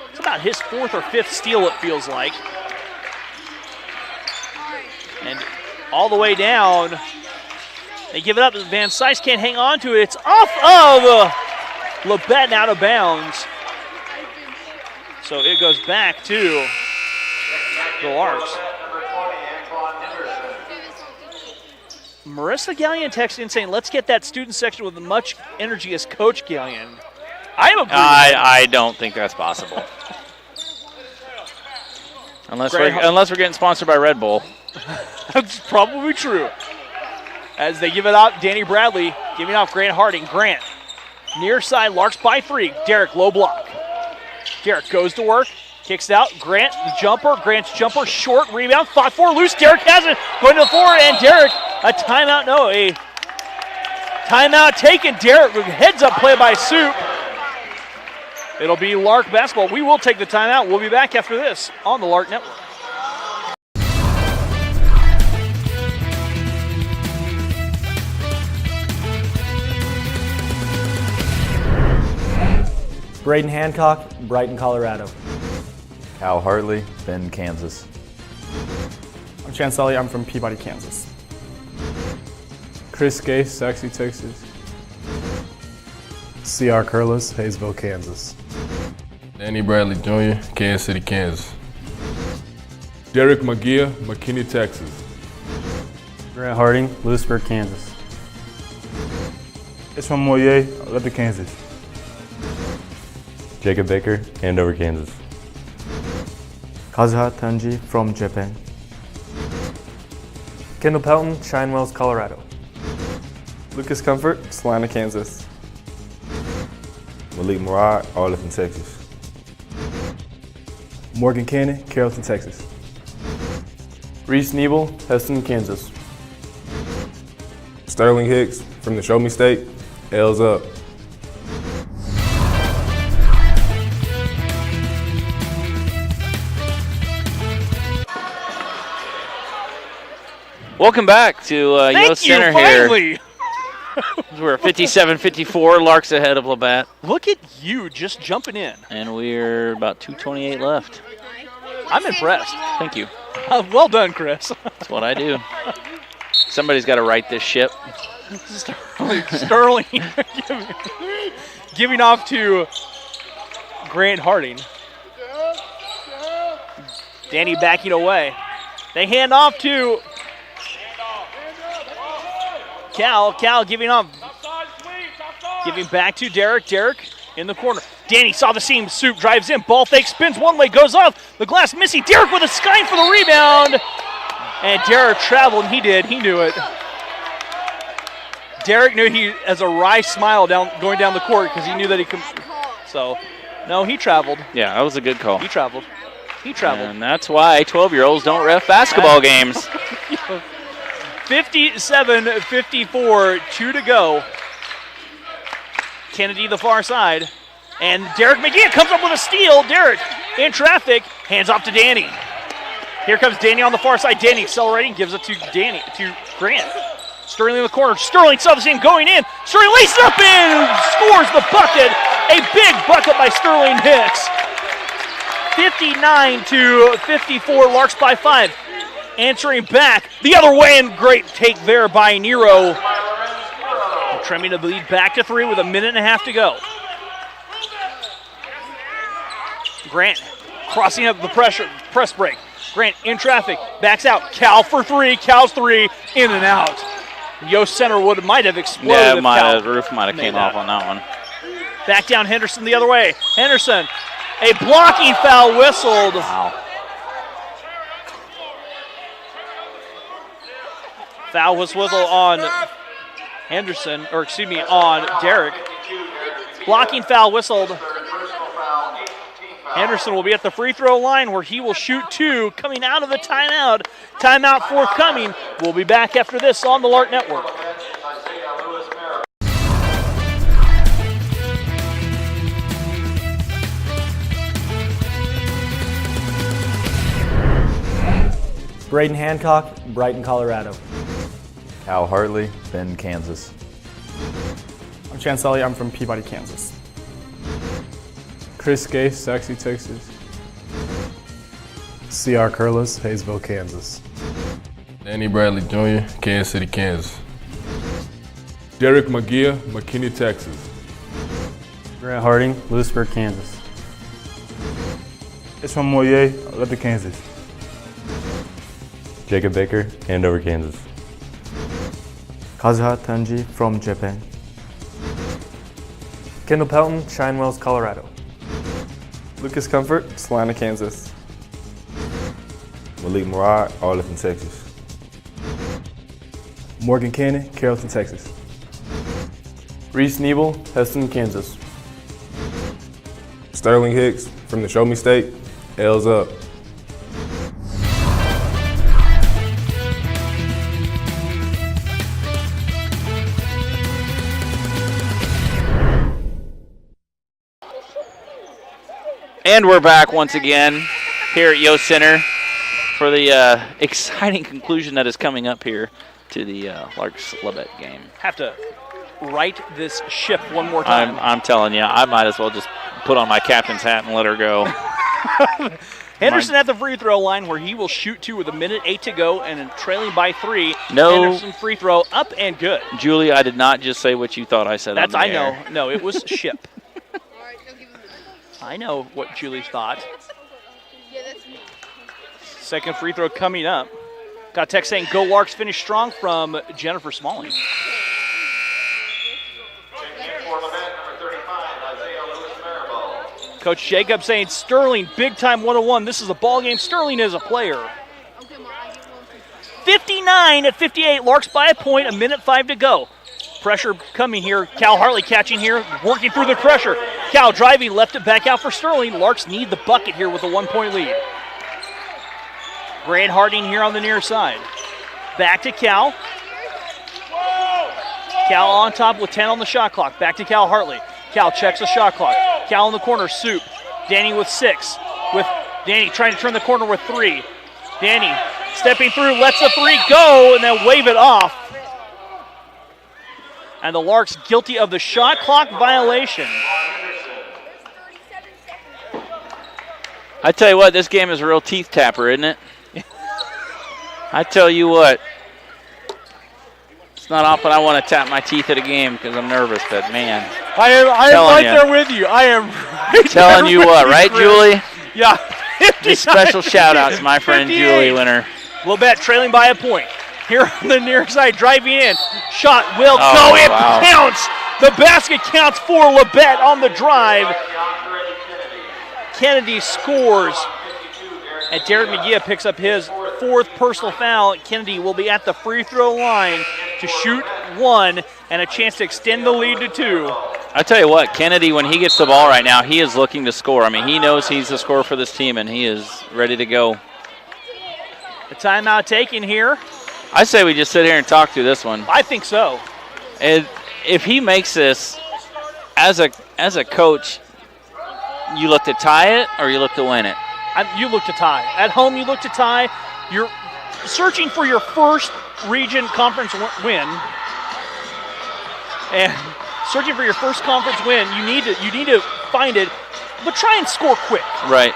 It's about his 4th or 5th steal, it feels like. And all the way down. They give it up. Van Sice can't hang on to it. It's off of Labette and out of bounds. So it goes back to the Larks. Marissa Gallion texted in saying, let's get that student section with as much energy as Coach Gallion. I don't think that's possible. unless we're getting sponsored by Red Bull. That's probably true. As they give it out, Danny Bradley giving off Grant Harding. Grant, near side, Larks by 3. Derrick, low block. Derrick goes to work, kicks it out. Grant, the jumper. Grant's jumper, short rebound, fought for, loose. Derrick has it, going to the floor, and Derrick, a timeout. No, a timeout taken. Derrick, heads up play by Soup. It'll be Lark basketball. We will take the timeout. We'll be back after this on the Lark Network. Braden Hancock, Brighton, Colorado. Cal Hartley, Bend, Kansas. I'm Chance Sully, I'm from Peabody, Kansas. Chris Gay, Saxe, Texas. C.R. Curlis, Hayesville, Kansas. Danny Bradley Jr., Kansas City, Kansas. Derrick Magiya, McKinney, Texas. Grant Harding, Lewisburg, Kansas. It's from Moyer, Labette, Kansas. Jacob Baker, Andover, Kansas. Kazuha Tanji from Japan. Kendall Pelton, Shinewells, Colorado. Lucas Comfort, Salina, Kansas. Malik Murad, Arlington, Texas. Morgan Cannon, Carrollton, Texas. Reese Nebel, Heston, Kansas. Sterling Hicks from the Show Me State, L's up. Welcome back to Yost Center finally. here. We're 57-54. Lark's ahead of Labette. Look at you just jumping in. And we're about 2:28 left. I'm impressed. Thank you. Well done, Chris. That's what I do. Somebody's got to right this ship. Sterling giving off to Grant Harding. Danny backing away. They hand off to Cal. Cal giving off. Giving back to Derrick. Derrick in the corner. Danny saw the seam. Soup drives in. Ball fake spins. One way goes off. The glass missing. Derrick with a sky for the rebound. And Derrick traveled, and he did. He knew it. Derrick knew he has a wry smile going down the court because he knew that he could. So, no, he traveled. Yeah, that was a good call. He traveled. He traveled. And that's why 12-year-olds don't ref basketball games. 57-54, 2 to go. Kennedy the far side. And Derrick Magiya comes up with a steal. Derrick in traffic, hands off to Danny. Here comes Danny on the far side. Danny accelerating, gives it to Grant. Sterling in the corner. Sterling saw the seam going in. Sterling laces up and scores the bucket. A big bucket by Sterling Hicks. 59-54, Larks by 5. Answering back the other way, and great take there by Nero. Trimming the lead back to 3 with a minute and a half to go. Grant crossing up the press break. Grant in traffic, backs out. Cal for 3. Cal's 3, in and out. Yost Center might have exploded. Yeah, if the roof might have came off on that one. Back down Henderson the other way. Henderson, a blocking foul whistled. Wow. Foul was whistled on Henderson, or excuse me, on Derrick. Blocking foul whistled. Henderson will be at the free throw line where he will shoot 2 coming out of the timeout. Timeout forthcoming. We'll be back after this on the Lark Network. Braden Hancock, Brighton, Colorado. Cal Hartley, Bend, Kansas. I'm Chance Sully. I'm from Peabody, Kansas. Chris Gay, Saxe, Texas. C.R. Curlis, Hayesville, Kansas. Danny Bradley Jr., Kansas City, Kansas. Derrick Magiya, McKinney, Texas. Grant Harding, Lewisburg, Kansas. It's from Moyer, Labette, Kansas. Jacob Baker, Andover, Kansas. Kazuha Tanji from Japan. Kendall Pelton, Shinewells, Colorado. Lucas Comfort, Salina, Kansas. Malik Murad, Arlington, Texas. Morgan Cannon, Carrollton, Texas. Reese Nebel, Heston, Kansas. Sterling Hicks from the Show Me State, L's up. And we're back once again here at Yost Center for the exciting conclusion that is coming up here to the Larks Labette game. Have to right this ship one more time. I'm telling you, I might as well just put on my captain's hat and let her go. Henderson at the free throw line where he will shoot 2 with a minute 8 to go and trailing by 3. No. Henderson free throw up and good. Julie, I did not just say what you thought I said. That's on the I air. know. No, it was ship. I know what Julie thought. Second free throw coming up. Got a text saying, "Go Larks, finish strong" from Jennifer Smalling. Coach Jacob saying, "Sterling, big time 101. This is a ball game. Sterling is a player." 59-58. Larks by a point. 1:05 to go. Pressure coming here. Cal Hartley catching here, working through the pressure. Cal driving, left it back out for Sterling. Larks need the bucket here with a 1-point lead. Grant Harding here on the near side. Back to Cal. Cal on top with 10 on the shot clock. Back to Cal Hartley. Cal checks the shot clock. Cal in the corner, Soup. Danny with 6. With Danny trying to turn the corner with 3. Danny stepping through, lets the 3 go, and then wave it off. And the Larks guilty of the shot clock violation. I tell you what, this game is a real teeth tapper, isn't it? I tell you what. It's not often I want to tap my teeth at a game because I'm nervous, but man. I am right there with you. I am right telling you what, right, Chris? Julie? Yeah. These special shout-outs, my friend Julie Winter. Labette trailing by a point. Here on the near side, driving in. Shot will go. It counts. The basket counts for Labette on the drive. Kennedy scores. And Derrick Magiya picks up his 4th personal foul. Kennedy will be at the free throw line to shoot 1 and a chance to extend the lead to 2. I tell you what, Kennedy, when he gets the ball right now, he is looking to score. I mean, he knows he's the scorer for this team, and he is ready to go. The timeout taken here. I say we just sit here and talk through this one. I think so. And if he makes this, as a coach, you look to tie it or you look to win it? You look to tie. At home, you look to tie. You're searching for your first region conference win. And searching for your first conference win, you need to find it, but try and score quick. Right.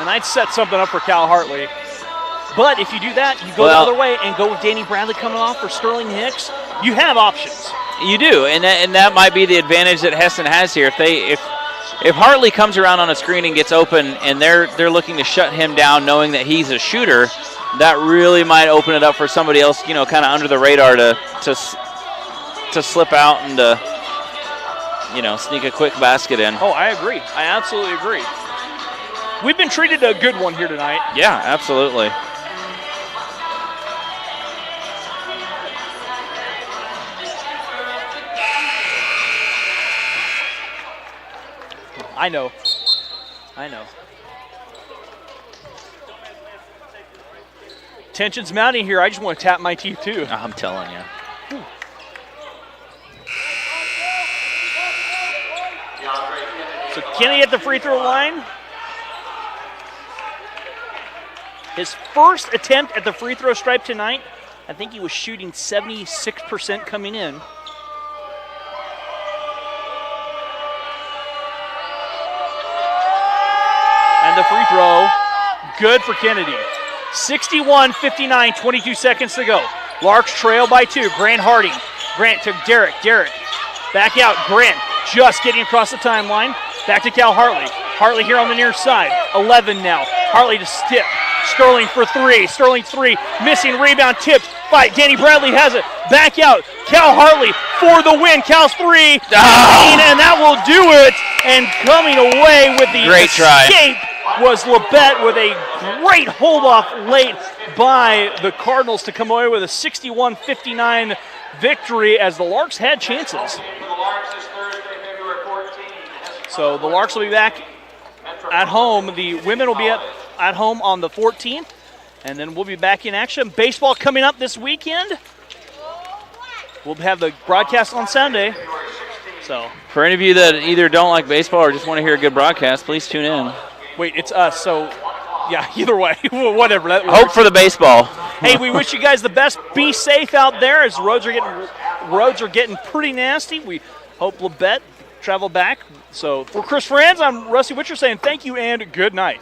And I'd set something up for Cal Hartley. But if you do that, you go the other way and go with Danny Bradley coming off for Sterling Hicks. You have options. You do, and that might be the advantage that Hessen has here. If Hartley comes around on a screen and gets open, and they're looking to shut him down, knowing that he's a shooter, that really might open it up for somebody else, kind of under the radar to slip out and to, sneak a quick basket in. Oh, I agree. I absolutely agree. We've been treated a good one here tonight. Yeah, absolutely. I know. Tension's mounting here. I just want to tap my teeth too. I'm telling you. So Kenny at the free throw line. His first attempt at the free throw stripe tonight. I think he was shooting 76% coming in. And the free throw, good for Kennedy. 61-59, 22 seconds to go. Larks trail by 2. Grant Harding. Grant to Derrick. Derrick back out. Grant just getting across the timeline. Back to Cal Hartley. Hartley here on the near side. 11 now. Hartley to Stip. Sterling for 3. Sterling 3. Missing rebound. Tipped by Danny Bradley. Has it. Back out. Cal Hartley for the win. Cal's 3. And that will do it. And coming away with the great escape was Labette with a great hold-off late by the Cardinals to come away with a 61-59 victory as the Larks had chances. So the Larks will be back at home. The women will be at home on the 14th, and then we'll be back in action. Baseball coming up this weekend. We'll have the broadcast on Sunday. So for any of you that either don't like baseball or just want to hear a good broadcast, please tune in. Wait, it's us, so yeah, either way, whatever. That hope for the baseball. Hey, we wish you guys the best. Be safe out there as roads are getting pretty nasty. We hope Labette travel back. So for Chris Franz, I'm Rusty Witcher saying thank you and good night.